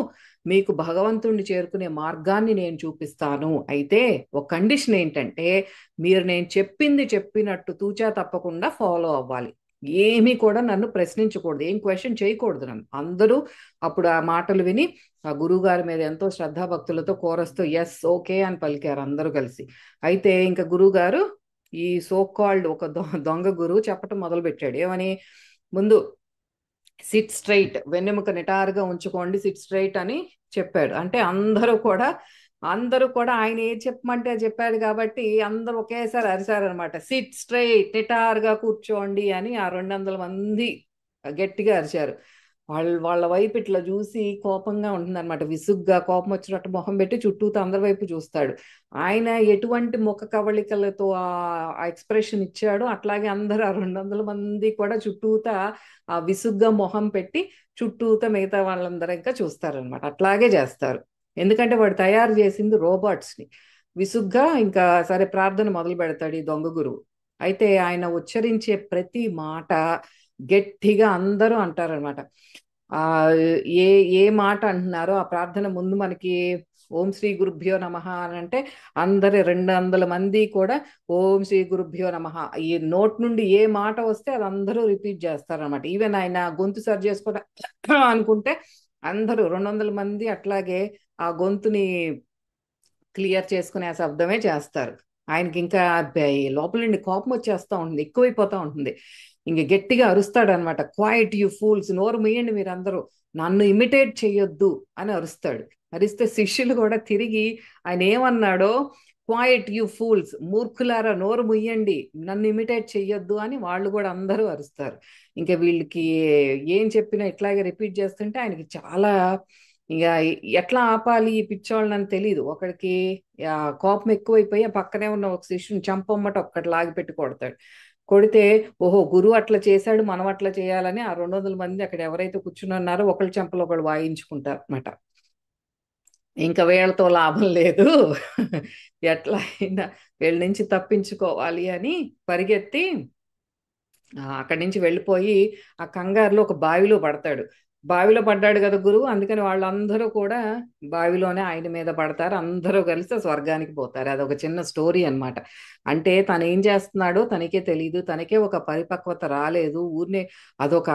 [SPEAKER 1] మీకు భగవంతుణ్ణి చేరుకునే మార్గాన్ని నేను చూపిస్తాను. అయితే ఒక కండిషన్ ఏంటంటే మీరు నేను చెప్పింది చెప్పినట్టు తూచా తప్పకుండా ఫాలో అవ్వాలి. ఏమీ కూడా నన్ను ప్రశ్నించకూడదు, ఏం క్వశ్చన్ చేయకూడదు నన్ను. అందరూ అప్పుడు ఆ మాటలు విని ఆ గురువు గారి మీద ఎంతో శ్రద్ధాభక్తులతో కోరస్తూ ఎస్ ఓకే అని పలికారు అందరూ కలిసి. అయితే ఇంకా గురువు గారు ఈ సో కాల్డ్ ఒక దొంగ గురువు చెప్పటం మొదలు పెట్టాడు. ఏమని, ముందు సిట్ స్ట్రైట్, వెన్నెముక నిటారుగా ఉంచుకోండి, సిట్ స్ట్రైట్ అని చెప్పాడు. అంటే అందరూ కూడా అందరూ కూడా ఆయన ఏది చెప్పమంటే అది చెప్పాడు కాబట్టి అందరూ ఒకేసారి అరిశారనమాట. సిట్ స్ట్రైట్, నిటారుగా కూర్చోండి అని ఆ 200 మంది గట్టిగా అరిచారు. వాళ్ళ వైపు ఇట్లా చూసి కోపంగా ఉంటుందన్నమాట. విసుగ్గా కోపం వచ్చినట్టు మొహం పెట్టి చుట్టూతో అందరి వైపు చూస్తాడు. ఆయన ఎటువంటి ముఖ కవళికలతో ఆ ఎక్స్ప్రెషన్ ఇచ్చాడో అట్లాగే అందరూ ఆ 200 మంది కూడా చుట్టూతా ఆ విసుగ్గా మొహం పెట్టి చుట్టూతా మిగతా వాళ్ళందరూ ఇంకా చూస్తారనమాట. అట్లాగే చేస్తారు. ఎందుకంటే వాడు తయారు చేసింది రోబోట్స్ని. విసుగ్గా ఇంకా సరే ప్రార్థన మొదలు పెడతాడు ఈ దొంగ గురువు. అయితే ఆయన ఉచ్చరించే ప్రతి మాట గట్టిగా అందరూ అంటారనమాట. ఆ ఏ ఏ మాట అంటున్నారో ఆ ప్రార్థన ముందు మనకి ఓం శ్రీ గురుభ్యో నమః అని అంటే అందరు 200 మంది కూడా ఓం శ్రీ గురుభ్యో నమః ఈ నోట్ నుండి ఏ మాట వస్తే అది అందరూ రిపీట్ చేస్తారనమాట. ఈవెన్ ఆయన గొంతు సరి చేసుకోవడం అనుకుంటే అందరూ 200 మంది అట్లాగే ఆ గొంతుని క్లియర్ చేసుకునే ఆ శబ్దమే చేస్తారు. ఆయనకి ఇంకా లోపల నుండి కోపం వచ్చేస్తూ ఉంటుంది, ఎక్కువైపోతూ ఉంటుంది. ఇంక గట్టిగా అరుస్తాడు అనమాట. క్వైట్ యు ఫూల్స్, నోరు మూయండి మీరందరూ, నన్ను ఇమిటేట్ చెయ్యొద్దు అని అరుస్తాడు. అరిస్తే శిష్యులు కూడా తిరిగి ఆయన ఏమన్నాడో క్వైట్ యు ఫూల్స్, మూర్ఖులారా నోరు ముయ్యండి, నన్ను ఇమిటేట్ చెయ్యొద్దు అని వాళ్ళు కూడా అందరూ అరుస్తారు. ఇంకా వీళ్ళకి ఏం చెప్పినా ఇట్లాగే రిపీట్ చేస్తుంటే ఆయనకి చాలా ఇక ఎట్లా ఆపాలి ఈ పిచ్చోళ్ళని తెలియదు. ఒకడికి కోపం ఎక్కువైపోయి ఆ పక్కనే ఉన్న ఒక శిష్యుని చంపమ్మట ఒక్కటి లాగి పెట్టి కొడతాడు. కొడితే ఓహో గురువు అట్లా చేశాడు మనం అట్లా చేయాలని ఆ 200 మంది అక్కడ ఎవరైతే కూర్చుని ఉన్నారో ఒకళ్ళ చెంపలో ఒకళ్ళు వాయించుకుంటారు అనమాట. ఇంకా వీళ్ళతో లాభం లేదు, ఎట్లా అయినా వీళ్ళ నుంచి తప్పించుకోవాలి అని పరిగెత్తి అక్కడి నుంచి వెళ్ళిపోయి ఆ కంగారులో ఒక బావిలో పడతాడు. బావిలో పడ్డాడు కదా గురువు, అందుకని వాళ్ళందరూ కూడా బావిలోనే ఆయన మీద పడతారు. అందరూ కలిసి స్వర్గానికి పోతారు. అదొక చిన్న స్టోరీ అన్నమాట. అంటే తను ఏం చేస్తున్నాడో తనకే తెలియదు, తనకే ఒక పరిపక్వత రాలేదు. ఊరినే అదొక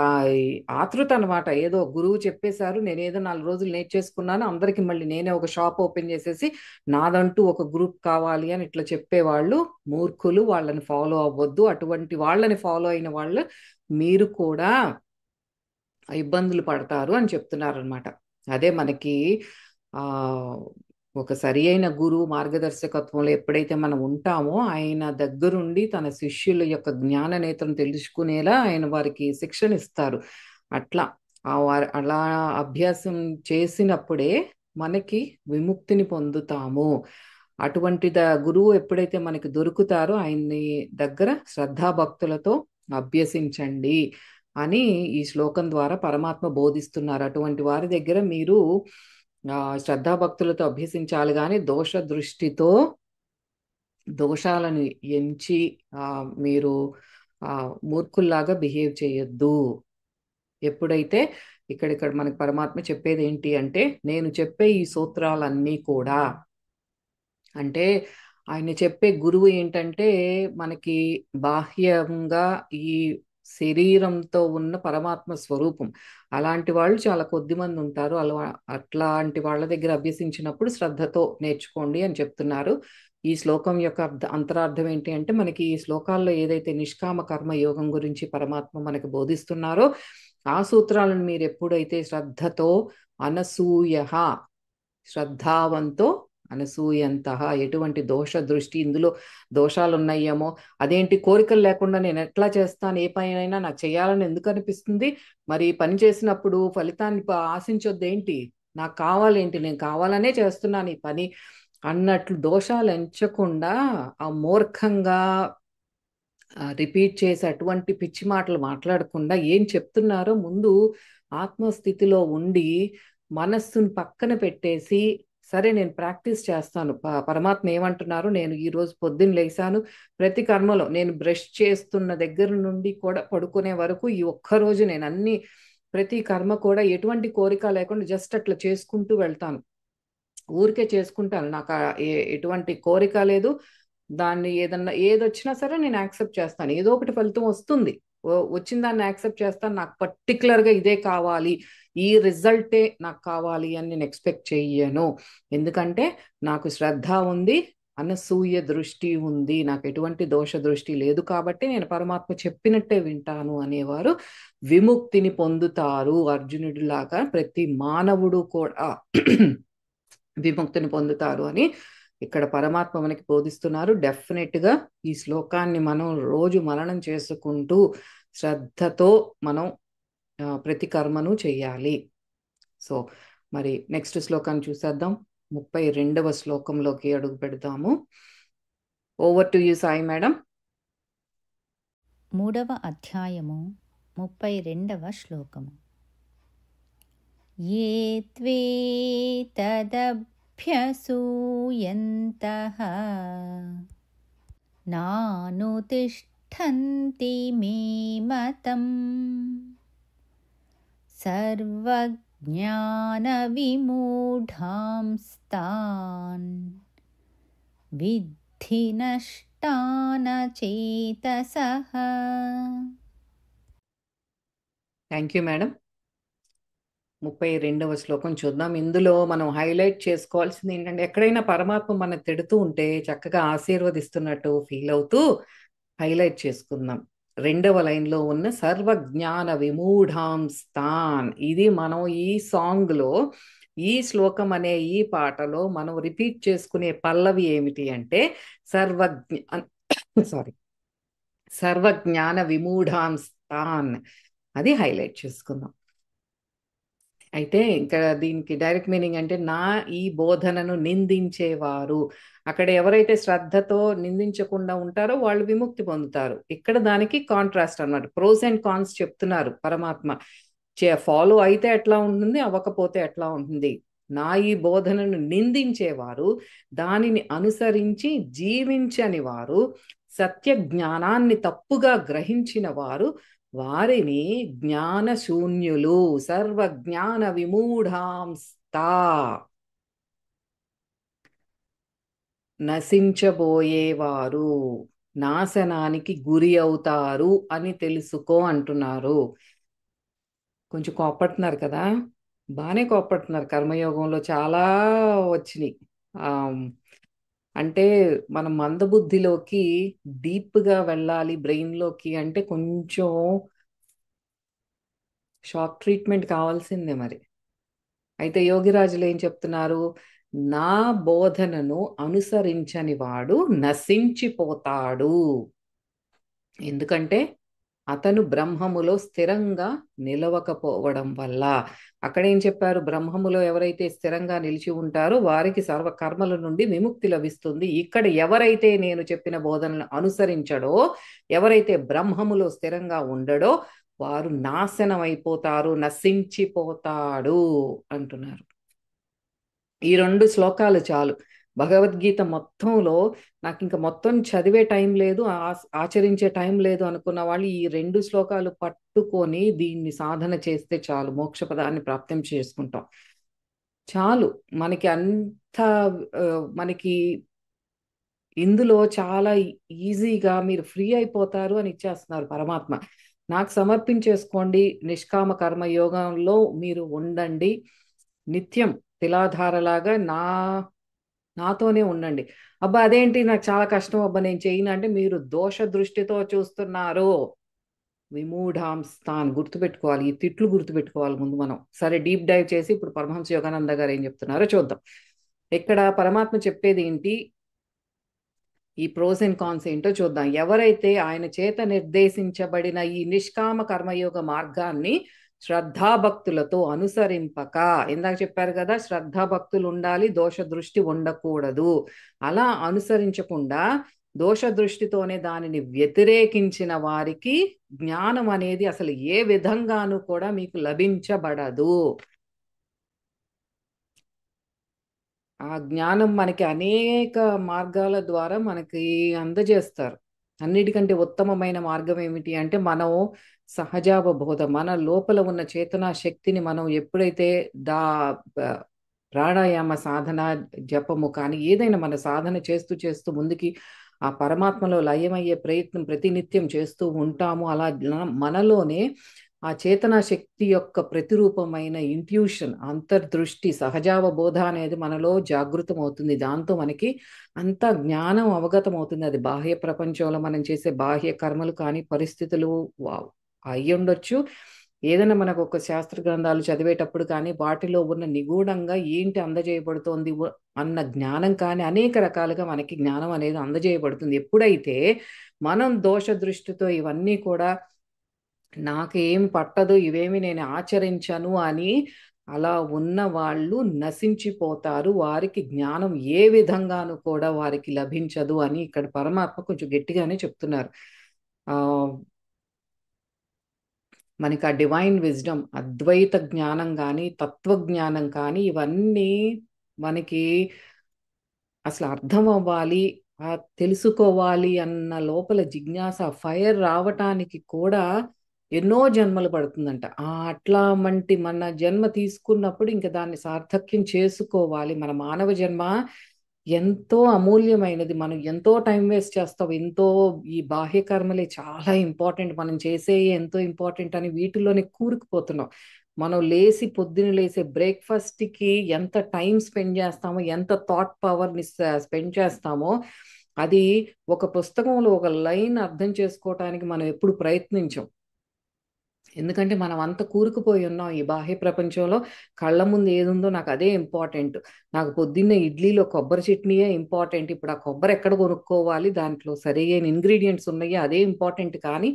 [SPEAKER 1] ఆతృత అనమాట. ఏదో గురువు చెప్పేశారు, నేనేదో 4 రోజులు నేర్చేసుకున్నాను, అందరికి మళ్ళీ నేనే ఒక షాప్ ఓపెన్ చేసేసి నాదంటూ ఒక గ్రూప్ కావాలి అని ఇట్లా చెప్పేవాళ్ళు మూర్ఖులు. వాళ్ళని ఫాలో అవ్వద్దు. అటువంటి వాళ్ళని ఫాలో అయిన వాళ్ళు మీరు కూడా ఇబ్బందులు పడతారు అని చెప్తున్నారు అనమాట. అదే మనకి ఆ ఒక సరి అయిన గురువు మార్గదర్శకత్వంలో ఎప్పుడైతే మనం ఉంటామో ఆయన దగ్గరుండి తన శిష్యుల యొక్క జ్ఞాన నేత్రం తెలుసుకునేలా ఆయన వారికి శిక్షణ ఇస్తారు. అట్లా అలా అభ్యాసం చేసినప్పుడే మనకి విముక్తిని పొందుతాము. అటువంటి గురువు ఎప్పుడైతే మనకి దొరుకుతారో ఆయన్ని దగ్గర శ్రద్ధాభక్తులతో అభ్యసించండి అని ఈ శ్లోకం ద్వారా పరమాత్మ బోధిస్తున్నారు. అటువంటి వారి దగ్గర మీరు శ్రద్ధాభక్తులతో అభ్యసించాలి, కానీ దోష దృష్టితో దోషాలను ఎంచి మీరు మూర్ఖుల్లాగా బిహేవ్ చేయొద్దు. ఎప్పుడైతే ఇక్కడ మనకి పరమాత్మ చెప్పేది ఏంటి అంటే, నేను చెప్పే ఈ సూత్రాలన్నీ కూడా అంటే ఆయన చెప్పే గురువు ఏంటంటే మనకి బాహ్యంగా ఈ శరీరంతో ఉన్న పరమాత్మ స్వరూపం. అలాంటి వాళ్ళు చాలా కొద్ది మంది ఉంటారు. అట్లాంటి వాళ్ళ దగ్గర అభ్యసించినప్పుడు శ్రద్ధతో నేర్చుకోండి అని చెప్తున్నారు. ఈ శ్లోకం యొక్క అంతరార్థం ఏంటి అంటే, మనకి ఈ శ్లోకాల్లో ఏదైతే నిష్కామ కర్మ యోగం గురించి పరమాత్మ మనకి బోధిస్తున్నారో ఆ సూత్రాలను మీరు ఎప్పుడైతే శ్రద్ధతో అనసూయ, శ్రద్ధావంతో అనసూయంత, ఎటువంటి దోష దృష్టి, ఇందులో దోషాలు ఉన్నాయేమో, అదేంటి కోరికలు లేకుండా నేను ఎట్లా చేస్తాను, ఏ పనైనా నాకు చేయాలని ఎందుకు అనిపిస్తుంది, మరి పని చేసినప్పుడు ఫలితాన్ని ఆశించొద్దేంటి, నాకు కావాలేంటి, నేను కావాలనే చేస్తున్నాను ఈ పని అన్నట్లు దోషాలు ఎంచకుండా ఆ మూర్ఖంగా రిపీట్ చేసి అటువంటి పిచ్చి మాటలు మాట్లాడకుండా ఏం చెప్తున్నారో ముందు ఆత్మస్థితిలో ఉండి మనస్సును పక్కన పెట్టేసి, సరే నేను ప్రాక్టీస్ చేస్తాను, పరమాత్మ ఏమంటున్నారు, నేను ఈ రోజు పొద్దున్న లేసాను, ప్రతి కర్మలో నేను బ్రష్ చేస్తున్న దగ్గర నుండి కూడా పడుకునే వరకు ఈ ఒక్కరోజు నేను అన్ని ప్రతి కర్మ కూడా ఎటువంటి కోరిక లేకుండా జస్ట్ అట్లా చేసుకుంటూ వెళ్తాను, ఊరికే చేసుకుంటాను, నాకు ఎటువంటి కోరిక లేదు, దాన్ని ఏదొచ్చినా సరే నేను యాక్సెప్ట్ చేస్తాను, ఏదో ఒకటి ఫలితం వస్తుంది, వచ్చిన దాన్ని యాక్సెప్ట్ చేస్తాను, నాకు పర్టికులర్గా ఇదే కావాలి, ఈ రిజల్టే నాకు కావాలి అని నేను ఎక్స్పెక్ట్ చెయ్యను. ఎందుకంటే నాకు శ్రద్ధ ఉంది, అనసూయ దృష్టి ఉంది, నాకు ఎటువంటి దోష దృష్టి లేదు, కాబట్టి నేను పరమాత్మ చెప్పినట్టే వింటాను అనేవారు విముక్తిని పొందుతారు. అర్జునుడిలాగా ప్రతి మానవుడు కూడా విముక్తిని పొందుతారు అని ఇక్కడ పరమాత్మ మనకి బోధిస్తున్నారు. డెఫినెట్ గా ఈ శ్లోకాన్ని మనం రోజు మననం చేసుకుంటూ శ్రద్ధతో మనం ప్రతి కర్మను చెయ్యాలి. సో మరి నెక్స్ట్ శ్లోకాన్ని చూసేద్దాం. 32వ శ్లోకంలోకి అడుగు పెడతాము. Over to you Sai madam.
[SPEAKER 2] 3వ అధ్యాయము 32వ శ్లోకము. ఏ త్వేతదభ్యసూయంతః నానుతిష్ఠन्ति మే మతం సర్వజ్ఞానవిమూఢాంస్తాన్ విద్ధి నష్టాన చేతసః.
[SPEAKER 1] Thank you madam. 32వ శ్లోకం చూద్దాం. ఇందులో మనం హైలైట్ చేసుకోవాల్సింది ఏంటంటే, ఎక్కడైనా పరమాత్మ మన తిడుతూ ఉంటే చక్కగా ఆశీర్వదిస్తున్నట్టు ఫీల్ అవుతూ హైలైట్ చేసుకుందాం. 2వ లైన్లో ఉన్న సర్వజ్ఞాన విమూఢాంస్తాన్, ఇది మనం ఈ సాంగ్ లో, ఈ శ్లోకం అనే ఈ పాటలో మనం రిపీట్ చేసుకునే పల్లవి ఏమిటి అంటే సర్వజ్ఞాన విమూఢాంస్తాన్, అది హైలైట్ చేసుకుందాం. అయితే ఇంకా దీనికి డైరెక్ట్ మీనింగ్ అంటే, నా ఈ బోధనను నిందించేవారు, అక్కడ ఎవరైతే శ్రద్ధతో నిందించకుండా ఉంటారో వాళ్ళు విముక్తి పొందుతారు. ఇక్కడ దానికి కాంట్రాస్ట్ అన్నమాట. ప్రోస్ అండ్ కాన్స్ చెప్తున్నారు పరమాత్మ. ఫాలో అయితే ఎట్లా ఉంటుంది, అవ్వకపోతే ఎట్లా ఉంటుంది. నా ఈ బోధనను నిందించేవారు, దానిని అనుసరించి జీవించని వారు, సత్య జ్ఞానాన్ని తప్పుగా గ్రహించిన వారు, వారిని జ్ఞానశూన్యులు, సర్వజ్ఞాన విమూఢాంస్తా, నశించబోయేవారు, నాశనానికి గురి అవుతారు అని తెలుసుకో అంటున్నారు. కొంచెం కోపడుతున్నారు కదా, బాగానే కోపడుతున్నారు. కర్మయోగంలో చాలా వచ్చినాయి. అంటే మనం మందబుద్ధిలోకి డీప్గా వెళ్ళాలి, బ్రెయిన్లోకి అంటే కొంచెం షాక్ ట్రీట్మెంట్ కావాల్సిందే మరి. అయితే యోగిరాజులు ఏం చెప్తున్నారు, నా బోధనను అనుసరించని వాడు నశించిపోతాడు. ఎందుకంటే అతను బ్రహ్మములో స్థిరంగా నిలవకపోవడం వల్ల. అక్కడేం చెప్పారు, బ్రహ్మములో ఎవరైతే స్థిరంగా నిలిచి ఉంటారో వారికి సర్వ కర్మల నుండి విముక్తి లభిస్తుంది. ఇక్కడ ఎవరైతే నేను చెప్పిన బోధనలను అనుసరించడో, ఎవరైతే బ్రహ్మములో స్థిరంగా ఉండడో వారు నాశనం అయిపోతారు, నశించిపోతాడు అంటున్నారు. ఈ 2 శ్లోకాలు చాలు. భగవద్గీత మొత్తంలో నాకు ఇంకా మొత్తం చదివే టైం లేదు, ఆచరించే టైం లేదు అనుకున్న వాళ్ళు ఈ 2 శ్లోకాలు పట్టుకొని దీన్ని సాధన చేస్తే చాలు, మోక్షపదాన్ని ప్రాప్తం చేసుకుంటాం. చాలు మనకి అంత మనకి ఇందులో చాలా ఈజీగా మీరు ఫ్రీ అయిపోతారు అని ఇచ్చేస్తున్నారు పరమాత్మ. నాకు సమర్పించేసుకోండి, నిష్కామ కర్మ యోగంలో మీరు ఉండండి, నిత్యం తిలాధారలాగా నాతోనే ఉండండి. అబ్బా అదేంటి నాకు చాలా కష్టం, అబ్బా నేను చేయను అంటే మీరు దోష దృష్టితో చూస్తున్నారు. విమూఢాంస్తాన్ గుర్తుపెట్టుకోవాలి, ఈ తిట్లు గుర్తుపెట్టుకోవాలి ముందు మనం. సరే, డీప్ డైవ్ చేసి ఇప్పుడు పరమహంస యోగానంద గారు ఏం చెప్తున్నారో చూద్దాం. ఇక్కడ పరమాత్మ చెప్పేది ఏంటి, ఈ ప్రోస్ అండ్ కాన్స్ ఏంటో చూద్దాం. ఎవరైతే ఆయన చేత నిర్దేశించబడిన ఈ నిష్కామ కర్మయోగ మార్గాన్ని శ్రద్ధాభక్తులతో అనుసరింపక, ఇందాక చెప్పారు కదా శ్రద్ధాభక్తులు ఉండాలి, దోష దృష్టి ఉండకూడదు, అలా అనుసరించకుండా దోష దృష్టితోనే దానిని వ్యతిరేకించిన వారికి జ్ఞానం అనేది అసలు ఏ విధంగానూ కూడా మీకు లభించబడదు. ఆ జ్ఞానం మనకి అనేక మార్గాల ద్వారా మనకి అందజేస్తారు. అన్నిటికంటే ఉత్తమమైన మార్గం ఏమిటి అంటే, మనం సహజావబోధ, మన లోపల ఉన్న చేతనా శక్తిని మనం ఎప్పుడైతే ప్రాణాయామ సాధన, జపము కానీ ఏదైనా మన సాధన చేస్తూ చేస్తూ ముందుకి ఆ పరమాత్మలో లయమయ్యే ప్రయత్నం ప్రతినిత్యం చేస్తూ ఉంటాము. అలా మనలోనే ఆ చేతనా శక్తి యొక్క ప్రతిరూపమైన ఇంట్యూషన్, అంతర్దృష్టి, సహజావబోధ అనేది మనలో జాగృతం అవుతుంది. దాంతో మనకి అంత జ్ఞానం అవగతం అవుతుంది. అది బాహ్య ప్రపంచంలో మనం చేసే బాహ్య కర్మలు కానీ పరిస్థితులు అయి ఉండొచ్చు, ఏదైనా మనకు ఒక శాస్త్ర గ్రంథాలు చదివేటప్పుడు కానీ వాటిలో ఉన్న నిగూఢంగా ఏంటి అందజేయబడుతోంది అన్న జ్ఞానం కానీ అనేక రకాలుగా మనకి జ్ఞానం అనేది అందజేయబడుతుంది. ఎప్పుడైతే మనం దోష దృష్టితో ఇవన్నీ కూడా నాకేం పట్టదు, ఇవేమి నేను ఆచరించను అని అలా ఉన్న వాళ్ళు నశించిపోతారు. వారికి జ్ఞానం ఏ విధంగానూ కూడా వారికి లభించదు అని ఇక్కడ పరమాత్మ కొంచెం గట్టిగానే చెప్తున్నారు. ఆ మనకి ఆ డివైన్ విజ్డమ్, అద్వైత జ్ఞానం కానీ తత్వజ్ఞానం కానీ ఇవన్నీ మనకి అసలు అర్థం అవ్వాలి, తెలుసుకోవాలి అన్న లోపల జిజ్ఞాస ఫైర్ రావటానికి కూడా ఎన్నో జన్మలు పడుతుందంట. అట్లా మన జన్మ తీసుకున్నప్పుడు ఇంకా దాన్ని సార్థక్యం చేసుకోవాలి. మన మానవ జన్మ ఎంతో అమూల్యమైనది. మనం ఎంతో టైం వేస్ట్ చేస్తాం. ఎంతో ఈ బాహ్య కర్మలే చాలా ఇంపార్టెంట్, మనం చేసే ఎంతో ఇంపార్టెంట్ అని వీటిలోనే కూరుకుపోతున్నాం. మనం పొద్దున లేసే బ్రేక్ఫాస్ట్కి ఎంత టైం స్పెండ్ చేస్తామో, ఎంత థాట్ పవర్ని స్పెండ్ చేస్తామో, అది ఒక పుస్తకంలో ఒక లైన్ అర్థం చేసుకోవటానికి మనం ఎప్పుడు ప్రయత్నించం. ఎందుకంటే మనం అంత కూరుకుపోయి ఉన్నాం ఈ బాహ్య ప్రపంచంలో. కళ్ళ ముందు ఏది ఉందో నాకు అదే ఇంపార్టెంట్. నాకు పొద్దున్నే ఇడ్లీలో కొబ్బరి చట్నీయే ఇంపార్టెంట్. ఇప్పుడు ఆ కొబ్బరి ఎక్కడ కొనుక్కోవాలి, దాంట్లో సరైన ఇంగ్రీడియంట్స్ ఉన్నాయి, అదే ఇంపార్టెంట్. కానీ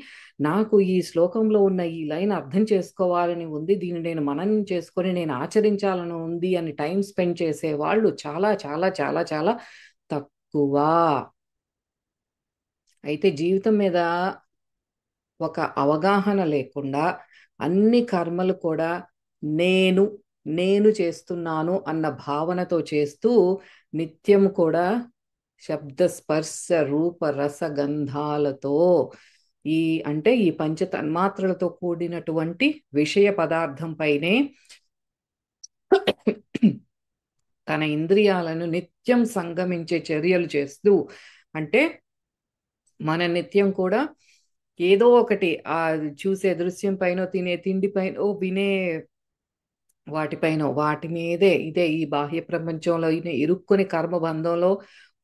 [SPEAKER 1] నాకు ఈ శ్లోకంలో ఉన్న ఈ లైన్ అర్థం చేసుకోవాలని ఉంది, దీన్ని నేను మననం చేసుకొని నేను ఆచరించాలని ఉంది అని టైం స్పెండ్ చేసే వాళ్ళు చాలా చాలా చాలా చాలా తక్కువ. అయితే జీవితం మీద ఒక అవగాహన లేకుండా అన్ని కర్మలు కూడా నేను నేను చేస్తున్నాను అన్న భావనతో చేస్తూ నిత్యం కూడా శబ్ద స్పర్శ రూప రస గంధాలతో ఈ అంటే ఈ పంచ తన్మాత్రలతో కూడినటువంటి విషయ పదార్థం పైనే తన ఇంద్రియాలను నిత్యం సంగమించే చర్యలు చేస్తూ, అంటే మన నిత్యం కూడా ఏదో ఒకటి చూసే దృశ్యం పైన, తినే తిండి పైన, వినే వాటిపైన, వాటి మీదే ఇదే ఈ బాహ్య ప్రపంచంలో ఇరుక్కుని కర్మబంధంలో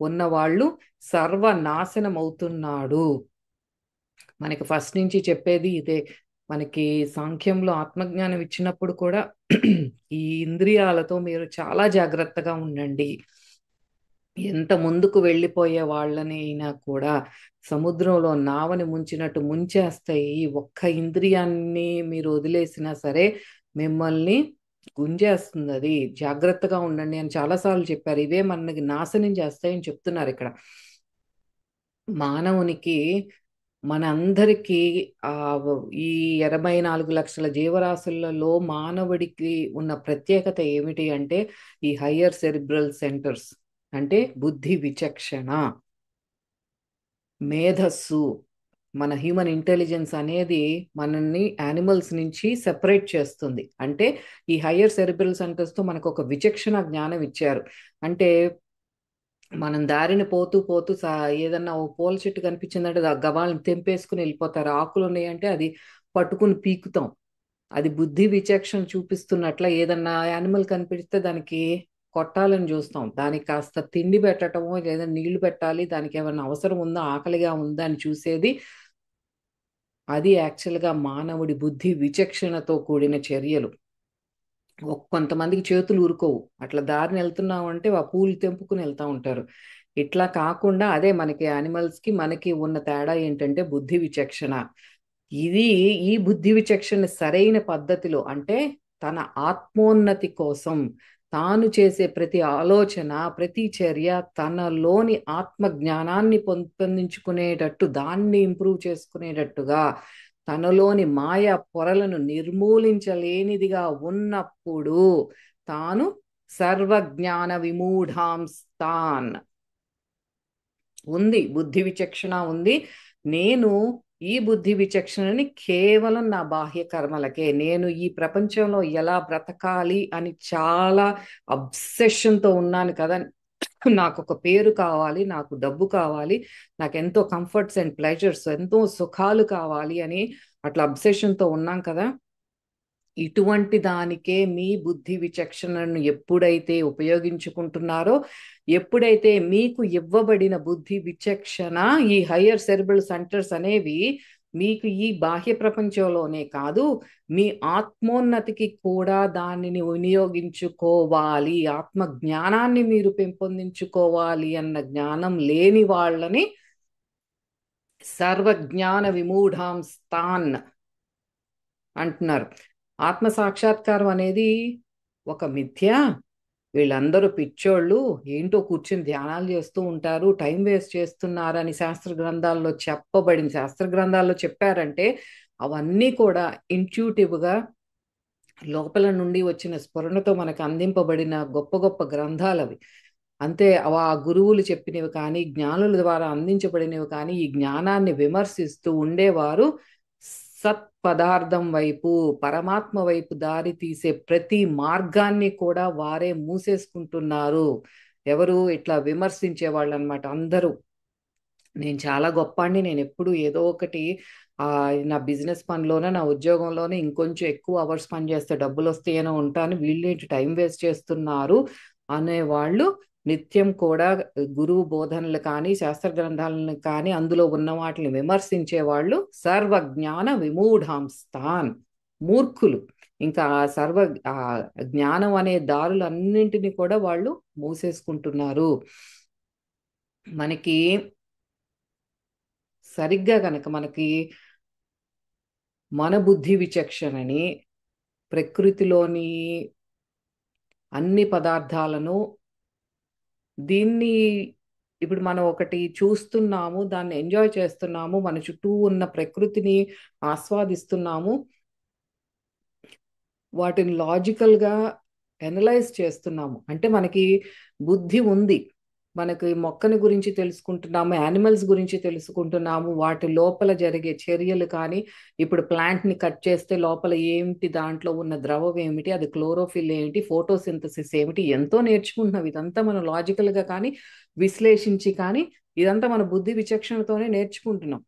[SPEAKER 1] ఉన్న వాళ్ళు సర్వనాశనం అవుతున్నాడు. మనకి ఫస్ట్ నుంచి చెప్పేది ఇదే. మనకి సాంఖ్యంలో ఆత్మజ్ఞానం ఇచ్చినప్పుడు కూడా ఈ ఇంద్రియాలతో మీరు చాలా జాగ్రత్తగా ఉండండి. ఎంత ముందుకు వెళ్ళిపోయే వాళ్ళనైనా కూడా సముద్రంలో నావని ముంచినట్టు ముంచేస్తాయి. ఒక్క ఇంద్రియాన్ని మీరు వదిలేసినా సరే మిమ్మల్ని గుంజేస్తుంది. అది జాగ్రత్తగా ఉండండి అని చాలాసార్లు చెప్పారు. ఇవే మనకి నాశనం చేస్తాయని చెప్తున్నారు ఇక్కడ. మానవునికి మనందరికీ ఆ ఈ 84 లక్షల జీవరాశులలో మానవుడికి ఉన్న ప్రత్యేకత ఏమిటి అంటే ఈ హయ్యర్ సెరిబ్రల్ సెంటర్స్, అంటే బుద్ధి విచక్షణ, మేధస్సు, మన హ్యూమన్ ఇంటెలిజెన్స్ అనేది మనల్ని యానిమల్స్ నుంచి సెపరేట్ చేస్తుంది. అంటే ఈ హయ్యర్ సెరిబ్రల్ సెంటర్స్తో మనకు ఒక విచక్షణ జ్ఞానం ఇచ్చారు. అంటే మనం దారిని పోతూ పోతూ ఏదన్నా ఓ పూల చెట్టు కనిపించిందంటే గవాళ్ళని తెంపేసుకుని వెళ్ళిపోతారు. ఆకులు ఉన్నాయంటే అది పట్టుకుని పీకుతాం. అది బుద్ధి విచక్షణ చూపిస్తున్నట్ల ఏదన్నా యానిమల్ కనిపిస్తే దానికి కొట్టాలని చూస్తాం. దానికి కాస్త తిండి పెట్టడమో లేదా నీళ్లు పెట్టాలి, దానికి ఏమైనా అవసరం ఉందా, ఆకలిగా ఉందా అని చూసేది. అది యాక్చువల్గా మానవుడి బుద్ధి విచక్షణతో కూడిన చర్యలు. కొంతమందికి చేతులు ఊరుకోవు, అట్లా దారిని వెళ్తున్నాం అంటే ఆ పూలు తెంపుకుని వెళ్తా ఉంటారు. ఇట్లా కాకుండా అదే మనకి యానిమల్స్కి మనకి ఉన్న తేడా ఏంటంటే బుద్ధి విచక్షణ. ఇది ఈ బుద్ధి విచక్షణ సరైన పద్ధతిలో, అంటే తన ఆత్మోన్నతి కోసం తాను చేసే ప్రతి ఆలోచన ప్రతి చర్య తనలోని ఆత్మ జ్ఞానాన్ని పొందించుకునేటట్టు, దాన్ని ఇంప్రూవ్ చేసుకునేటట్టుగా, తనలోని మాయా పొరలను నిర్మూలించలేనిదిగా ఉన్నప్పుడు తాను సర్వజ్ఞాన విమూఢాంస్తాన్ ఉంది, బుద్ధి విచక్షణ ఉంది. నేను ఈ బుద్ధి విచక్షణని కేవలం నా బాహ్య కర్మలకే, నేను ఈ ప్రపంచంలో ఎలా బ్రతకాలి అని చాలా అబ్సెషన్తో ఉన్నాను కదా, నాకు ఒక పేరు కావాలి, నాకు డబ్బు కావాలి, నాకు ఎంతో కంఫర్ట్స్ అండ్ ప్లెజర్స్, ఎంతో సుఖాలు కావాలి అని అట్లా అబ్సెషన్తో ఉన్నాం కదా. ఇటువంటి దానికే మీ బుద్ధి విచక్షణను ఎప్పుడైతే ఉపయోగించుకుంటున్నారో, ఎప్పుడైతే మీకు ఇవ్వబడిన బుద్ధి విచక్షణ ఈ హయ్యర్ సెరిబ్రల్ సెంటర్స్ అనేవి మీకు ఈ బాహ్య ప్రపంచంలోనే కాదు, మీ ఆత్మోన్నతికి కూడా దానిని వినియోగించుకోవాలి, ఆత్మ జ్ఞానాన్ని మీరు పెంపొందించుకోవాలి అన్న జ్ఞానం లేని వాళ్ళని సర్వజ్ఞాన విమూఢాంస్తాన్ అంటున్నారు. ఆత్మ సాక్షాత్కారం అనేది ఒక మిథ్య. వీళ్ళందరూ పిచ్చోళ్ళు, ఏంటో కూర్చుని ధ్యానాలు చేస్తూ ఉంటారు, టైం వేస్ట్ చేస్తున్నారని శాస్త్ర గ్రంథాల్లో చెప్పబడింది. శాస్త్ర గ్రంథాల్లో చెప్పారంటే అవన్నీ కూడా ఇంట్యూటివ్గా లోపల నుండి వచ్చిన స్ఫురణతో మనకు అందింపబడిన గొప్ప గొప్ప గ్రంథాలు అవి. అంతే, ఆ గురువులు చెప్పినవి కానీ, జ్ఞానుల ద్వారా అందించబడినవి కానీ, ఈ జ్ఞానాన్ని విమర్శిస్తూ ఉండేవారు సత్ పదార్థం వైపు, పరమాత్మ వైపు దారి తీసే ప్రతి మార్గాన్ని కూడా వారే మూసేసుకుంటున్నారు. ఎవరు? ఇట్లా విమర్శించే వాళ్ళు అనమాట అందరూ. నేను చాలా గొప్ప అండి, నేను ఎప్పుడు ఏదో ఒకటి ఆ నా బిజినెస్ పనిలోనే, నా ఉద్యోగంలోనే ఇంకొంచెం ఎక్కువ అవర్స్ పని చేస్తే డబ్బులు వస్తాయనో ఉంటాను, వీళ్ళేంటి టైం వేస్ట్ చేస్తున్నారు అనేవాళ్ళు నిత్యం కూడా గురువు బోధనలు కానీ, శాస్త్ర గ్రంథాలను కానీ, అందులో ఉన్న వాటిని విమర్శించే వాళ్ళు సర్వజ్ఞాన విమూఢాంస్తాన్, మూర్ఖులు. ఇంకా ఆ సర్వ ఆ జ్ఞానం అనే దారులన్నింటినీ కూడా వాళ్ళు మూసేసుకుంటున్నారు. మనకి సరిగ్గా కనుక మనకి మన బుద్ధి విచక్షణని, ప్రకృతిలోని అన్ని పదార్థాలను, దీన్ని ఇప్పుడు మనం ఒకటి చూస్తున్నాము, దాన్ని ఎంజాయ్ చేస్తున్నాము, మన చుట్టూ ఉన్న ప్రకృతిని ఆస్వాదిస్తున్నాము, వాటిని లాజికల్గా ఎనలైజ్ చేస్తున్నాము అంటే మనకి బుద్ధి ఉంది. మనకి మొక్కని గురించి తెలుసుకుంటున్నాము, యానిమల్స్ గురించి తెలుసుకుంటున్నాము, వాటి లోపల జరిగే చర్యలు కానీ, ఇప్పుడు ప్లాంట్ని కట్ చేస్తే లోపల ఏమిటి, దాంట్లో ఉన్న ద్రవం ఏమిటి, అది క్లోరోఫిల్ ఏమిటి, ఫోటోసింథసిస్ ఏమిటి, ఎంతో నేర్చుకుంటున్నాం. ఇదంతా మనం లాజికల్గా కానీ, విశ్లేషించి కానీ, ఇదంతా మన బుద్ధి విచక్షణతోనే నేర్చుకుంటున్నాం.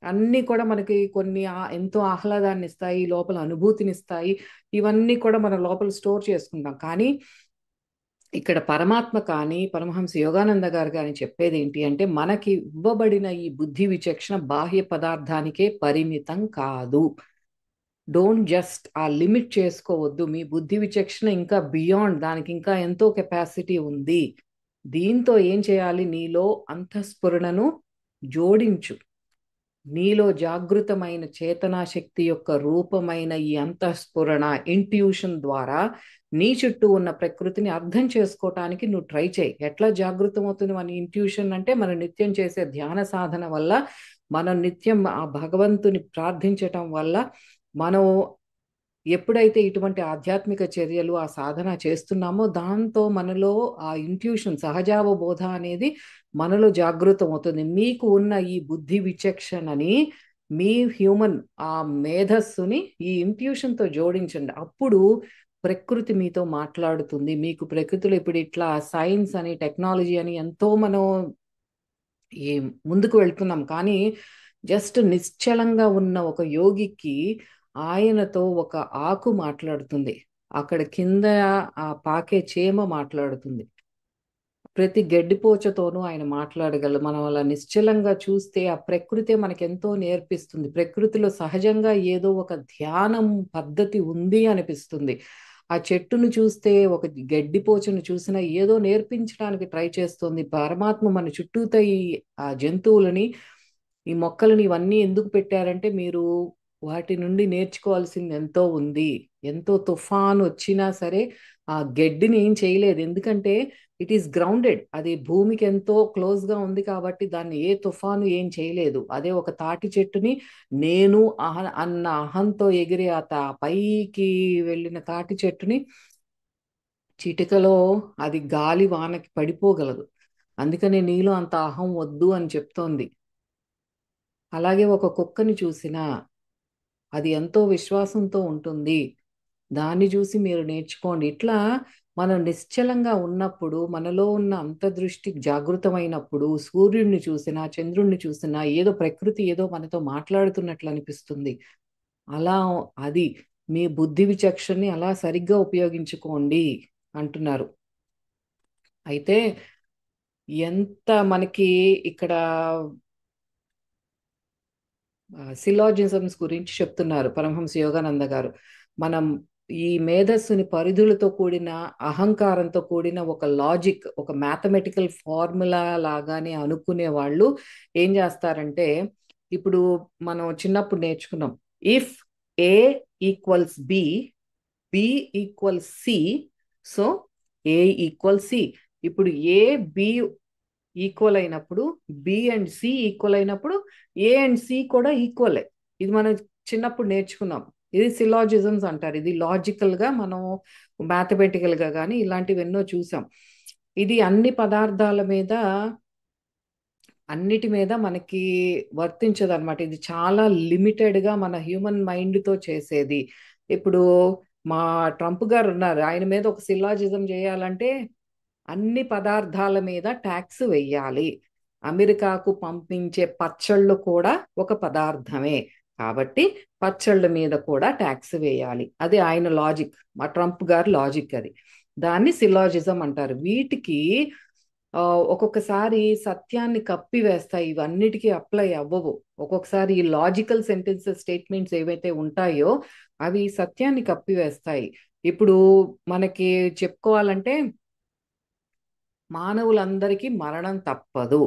[SPEAKER 1] అన్నీ కూడా మనకి కొన్ని ఎంతో ఆహ్లాదాన్ని ఇస్తాయి, లోపల అనుభూతిని ఇస్తాయి. ఇవన్నీ కూడా మన లోపల స్టోర్ చేసుకుంటాం. కానీ ఇక్కడ పరమాత్మ కానీ, పరమహంస యోగానంద గారు కానీ చెప్పేది ఏంటి అంటే, మనకి ఇవ్వబడిన ఈ బుద్ధి విచక్షణ బాహ్య పదార్థానికే పరిమితం కాదు. డోంట్ జస్ట్ ఆ లిమిట్ చేసుకోవద్దు. మీ బుద్ధి విచక్షణ ఇంకా బియాండ్, దానికి ఇంకా ఎంతో కెపాసిటీ ఉంది. దీంతో ఏం చేయాలి? నీలో అంతఃస్ఫురణను జోడించు. నీలో జాగృతమైన చేతనా శక్తి యొక్క రూపమైన ఈ అంతఃస్ఫురణ, ఇంట్యూషన్ ద్వారా నీ చుట్టూ ఉన్న ప్రకృతిని అర్థం చేసుకోవటానికి నువ్వు ట్రై చేయి. ఎట్లా జాగృతం అవుతుంది మన ఇంట్యూషన్ అంటే, మనం నిత్యం చేసే ధ్యాన సాధన వల్ల, మనం నిత్యం ఆ భగవంతుని ప్రార్థించటం వల్ల, మనం ఎప్పుడైతే ఇటువంటి ఆధ్యాత్మిక చర్యలు, ఆ సాధన చేస్తున్నామో, దాంతో మనలో ఆ ఇంట్యూషన్, సహజావబోధ అనేది మనలో జాగృతం అవుతుంది. మీకు ఉన్న ఈ బుద్ధి విచక్షణని, మీ హ్యూమన్ ఆ మేధస్సుని ఈ ఇంట్యూషన్తో జోడించండి. అప్పుడు ప్రకృతి మీతో మాట్లాడుతుంది. మీకు ప్రకృతిలో ఇప్పుడు ఇట్లా సైన్స్ అని, టెక్నాలజీ అని ఎంతో మనం ఈ ముందుకు వెళ్తున్నాం. కానీ జస్ట్ నిశ్చలంగా ఉన్న ఒక యోగికి ఆయనతో ఒక ఆకు మాట్లాడుతుంది, అక్కడ కింద ఆ పాకే చేమ మాట్లాడుతుంది, ప్రతి గడ్డిపోచతోనూ ఆయన మాట్లాడగలరు. మనం అలా నిశ్చలంగా చూస్తే ఆ ప్రకృతే మనకెంతో నేర్పిస్తుంది. ప్రకృతిలో సహజంగా ఏదో ఒక ధ్యానం పద్ధతి ఉంది అనిపిస్తుంది. ఆ చెట్టును చూస్తే, ఒక గడ్డిపోచను చూసినా ఏదో నేర్పించడానికి ట్రై చేస్తుంది. పరమాత్మ మన చుట్టూతో ఈ ఆ జంతువులని, ఈ మొక్కలని ఇవన్నీ ఎందుకు పెట్టారంటే, మీరు వాటి నుండి నేర్చుకోవాల్సింది ఎంతో ఉంది. ఎంతో తుఫాను వచ్చినా సరే ఆ గడ్డిని ఏం చేయలేదు, ఎందుకంటే ఇట్ ఈస్ గ్రౌండెడ్. అది భూమికి ఎంతో క్లోజ్ గా ఉంది కాబట్టి దాన్ని ఏ తుఫాను ఏం చేయలేదు. అదే ఒక తాటి చెట్టుని, నేను అన్న అహంతో ఎగిరే పైకి వెళ్ళిన తాటి చెట్టుని చిటికలో అది గాలి వానకి పడిపోగలదు. అందుకని నీలో అంత అహం వద్దు అని చెప్తోంది. అలాగే ఒక కుక్కని చూసినా అది ఎంతో విశ్వాసంతో ఉంటుంది, దాన్ని చూసి మీరు నేర్చుకోండి. ఇట్లా మనం నిశ్చలంగా ఉన్నప్పుడు, మనలో ఉన్న అంతర్దృష్టి జాగృతమైనప్పుడు, సూర్యుడిని చూసినా, చంద్రుడిని చూసినా ఏదో ప్రకృతి ఏదో మనతో మాట్లాడుతున్నట్లు అనిపిస్తుంది. అలా అది మీ బుద్ధి విచక్షణని అలా సరిగ్గా ఉపయోగించుకోండి అంటున్నారు. అయితే ఎంత మనకి ఇక్కడ సిలాజిజమ్స్ గురించి చెప్తున్నారు పరమహంస యోగానంద గారు. మనం ఈ మేధస్సుని పరిధులతో కూడిన అహంకారంతో కూడిన ఒక లాజిక్, ఒక మ్యాథమెటికల్ ఫార్ములా లాగానే అనుకునే వాళ్ళు ఏం చేస్తారంటే, ఇప్పుడు మనం చిన్నప్పుడు నేర్చుకున్నాం, if A equals B, B equals C, so A equal C. ఇప్పుడు ఏ బి ఈక్వల్ అయినప్పుడు, బి అండ్ సి ఈక్వల్ అయినప్పుడు ఏ అండ్ సి కూడా ఈక్వలే. ఇది మనం చిన్నప్పుడు నేర్చుకున్నాం. ఇది సిలాజిజమ్స్ అంటారు. ఇది లాజికల్ గా మనం మ్యాథమెటికల్ గా కానీ ఇలాంటివి ఎన్నో చూసాం. ఇది అన్ని పదార్థాల మీద, అన్నిటి మీద మనకి వర్తించదు అనమాట. ఇది చాలా లిమిటెడ్ గా మన హ్యూమన్ మైండ్ తో చేసేది. ఇప్పుడు మా ట్రంప్ గారు ఉన్నారు, ఆయన మీద ఒక సిలాజిజం చేయాలంటే అన్ని పదార్థాల మీద ట్యాక్స్ వెయ్యాలి. అమెరికాకు పంపించే పచ్చళ్ళు కూడా ఒక పదార్థమే కాబట్టి పచ్చళ్ళ మీద కూడా ట్యాక్స్ వేయాలి. అది ఆయన లాజిక్, మా ట్రంప్ గారి లాజిక్ అది. దాన్ని సిలాజిజం అంటారు. వీటికి ఒక్కొక్కసారి సత్యాన్ని కప్పివేస్తాయి. ఇవన్నిటికీ అప్లై అవ్వవు. ఒక్కొక్కసారి ఈ లాజికల్ సెంటెన్సెస్, స్టేట్మెంట్స్ ఏవైతే ఉంటాయో అవి సత్యాన్ని కప్పివేస్తాయి. ఇప్పుడు మనకి చెప్పుకోవాలంటే, మానవులందరికీ మరణం తప్పదు.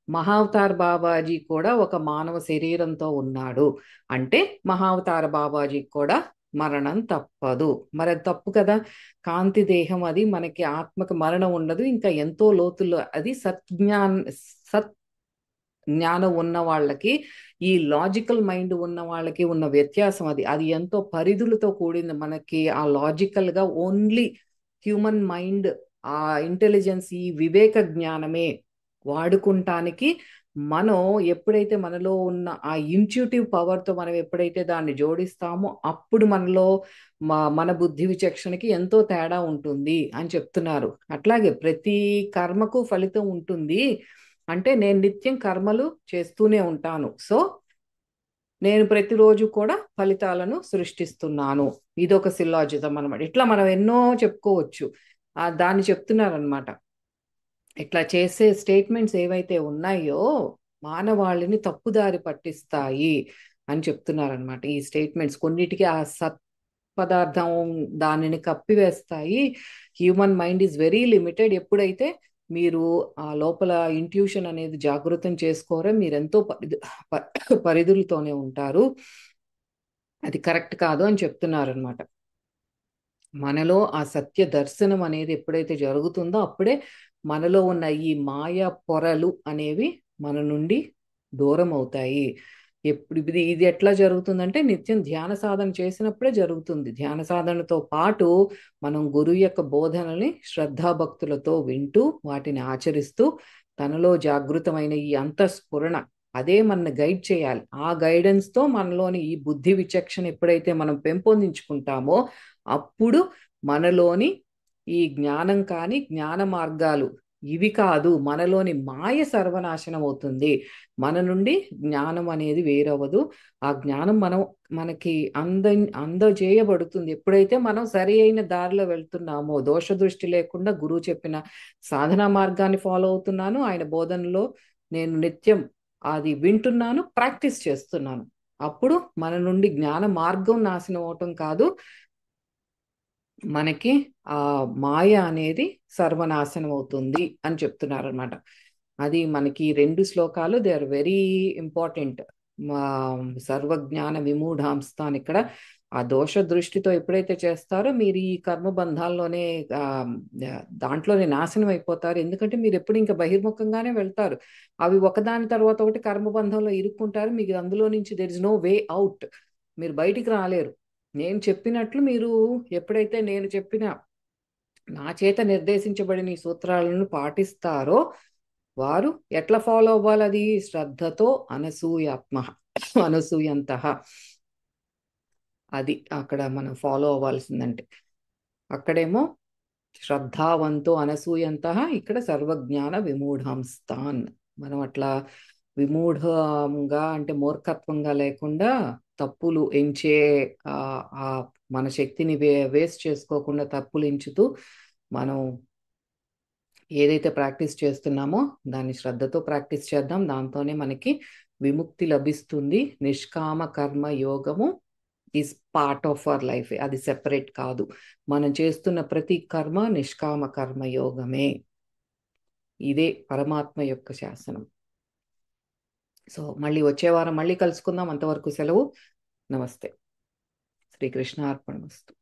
[SPEAKER 1] మహావతార్ బాబాజీ కూడా ఒక మానవ శరీరంతో ఉన్నాడు అంటే మహావతార బాబాజీకి కూడా మరణం తప్పదు. మరి అది తప్పు కదా. కాంతి దేహం, అది మనకి ఆత్మకి మరణం ఉండదు. ఇంకా ఎంతో లోతుల్లో అది సత్ జ్ఞానం ఉన్న వాళ్ళకి, ఈ లాజికల్ మైండ్ ఉన్న వాళ్ళకి ఉన్న వ్యత్యాసం అది. అది ఎంతో పరిధులతో కూడింది. మనకి ఆ లాజికల్ గా ఓన్లీ హ్యూమన్ మైండ్, ఆ ఇంటెలిజెన్స్, ఈ వివేక జ్ఞానమే వాడుకుంటానికి మనం ఎప్పుడైతే మనలో ఉన్న ఆ ఇంట్యూటివ్ పవర్తో మనం ఎప్పుడైతే దాన్ని జోడిస్తామో అప్పుడు మనలో మన బుద్ధి విచక్షణకి ఎంతో తేడా ఉంటుంది అని చెప్తున్నారు. అట్లాగే ప్రతి కర్మకు ఫలితం ఉంటుంది. అంటే నేను నిత్యం కర్మలు చేస్తూనే ఉంటాను, సో నేను ప్రతిరోజు కూడా ఫలితాలను సృష్టిస్తున్నాను. ఇదొక సిల్లాజిజం అనమాట. ఇట్లా మనం ఎన్నో చెప్పుకోవచ్చు. దాన్ని చెప్తున్నారనమాట. ఇట్లా చేసే స్టేట్మెంట్స్ ఏవైతే ఉన్నాయో మానవాళిని తప్పుదారి పట్టిస్తాయి అని చెప్తున్నారనమాట. ఈ స్టేట్మెంట్స్ కొన్నిటికి ఆ పదార్థం దానిని కప్పివేస్తాయి. Human mind is very limited. ఎప్పుడైతే మీరు ఆ లోపల ఇంట్యూషన్ అనేది జాగృతం చేసుకోరో మీరు ఎంతో పరిధులతోనే ఉంటారు. అది కరెక్ట్ కాదు అని చెప్తున్నారు అనమాట. మనలో ఆ సత్య దర్శనం అనేది ఎప్పుడైతే జరుగుతుందో అప్పుడే మనలో ఉన్న ఈ మాయా పొరలు అనేవి మన నుండి దూరం అవుతాయి. ఎప్పుడు ఇది ఎట్లా జరుగుతుందంటే నిత్యం ధ్యాన సాధన చేసినప్పుడే జరుగుతుంది. ధ్యాన సాధనతో పాటు మనం గురువు యొక్క బోధనల్ని శ్రద్ధాభక్తులతో వింటూ వాటిని ఆచరిస్తూ తనలో జాగృతమైన ఈ అంతఃస్ఫురణ అదే మనల్ని గైడ్ చేయాలి. ఆ గైడెన్స్ తో మనలోని ఈ బుద్ధి విచక్షణ ఎప్పుడైతే మనం పెంపొందించుకుంటామో అప్పుడు మనలోని ఈ జ్ఞానం కానీ జ్ఞాన మార్గాలు ఇవి కాదు, మనలోని మాయ సర్వనాశనం అవుతుంది. మన నుండి జ్ఞానం అనేది వేరవదు. ఆ జ్ఞానం మనకి అందజేయబడుతుంది ఎప్పుడైతే మనం సరి అయిన దారిలో వెళ్తున్నామో, దోష దృష్టి లేకుండా గురువు చెప్పిన సాధనా మార్గాన్ని ఫాలో అవుతున్నాను, ఆయన బోధనలో నేను నిత్యం అది వింటున్నాను, ప్రాక్టీస్ చేస్తున్నాను. అప్పుడు మన నుండి జ్ఞాన మార్గం నాశనం అవటం కాదు, మనకి ఆ మాయ అనేది సర్వనాశనం అవుతుంది అని చెప్తున్నారు అనమాట. అది మనకి 2 శ్లోకాలు దే ఆర్ వెరీ ఇంపార్టెంట్. సర్వజ్ఞాన విమూఢాంస్తాన్, ఇక్కడ ఆ దోష దృష్టితో ఎప్పుడైతే చేస్తారో మీరు ఈ కర్మబంధాల్లోనే దాంట్లోనే నాశనం అయిపోతారు. ఎందుకంటే మీరు ఎప్పుడు ఇంకా బహిర్ముఖంగానే వెళ్తారు. అవి ఒకదాని తర్వాత ఒకటి కర్మబంధంలో ఇరుక్కుంటారు. మీకు అందులో నుంచి there is no way out. మీరు బయటికి రాలేరు. నేను చెప్పినట్లు మీరు ఎప్పుడైతే నేను చెప్పిన నా చేత నిర్దేశించబడిన ఈ సూత్రాలను పాటిస్తారో వారు ఎట్లా ఫాలో అవ్వాలి? అది శ్రద్ధతో అనసూయాత్మ అనసూయంత, అది అక్కడ మనం ఫాలో అవ్వాల్సిందంటే. అక్కడేమో శ్రద్ధావంతో అనసూయంత, ఇక్కడ సర్వజ్ఞాన విమూఢంస్తాన్. మనం అట్లా విమూఢంగా అంటే మూర్ఖత్వంగా లేకుండా తప్పులు ఎంచే ఆ మన శక్తిని వేస్ట్ చేసుకోకుండా తప్పులు ఎంచుతూ మనం ఏదైతే ప్రాక్టీస్ చేస్తున్నామో దాన్ని శ్రద్ధతో ప్రాక్టీస్ చేద్దాం. దాంతోనే మనకి విముక్తి లభిస్తుంది. నిష్కామ కర్మ యోగము is part of our life. అది సెపరేట్ కాదు. మనం చేస్తున్న ప్రతి కర్మ నిష్కామ కర్మ యోగమే. ఇదే పరమాత్మ యొక్క శాసనం. సో మళ్ళీ వచ్చే వారం మళ్ళీ కలుసుకుందాం. అంతవరకు సెలవు. నమస్తే. శ్రీకృష్ణ అర్పణమస్తు.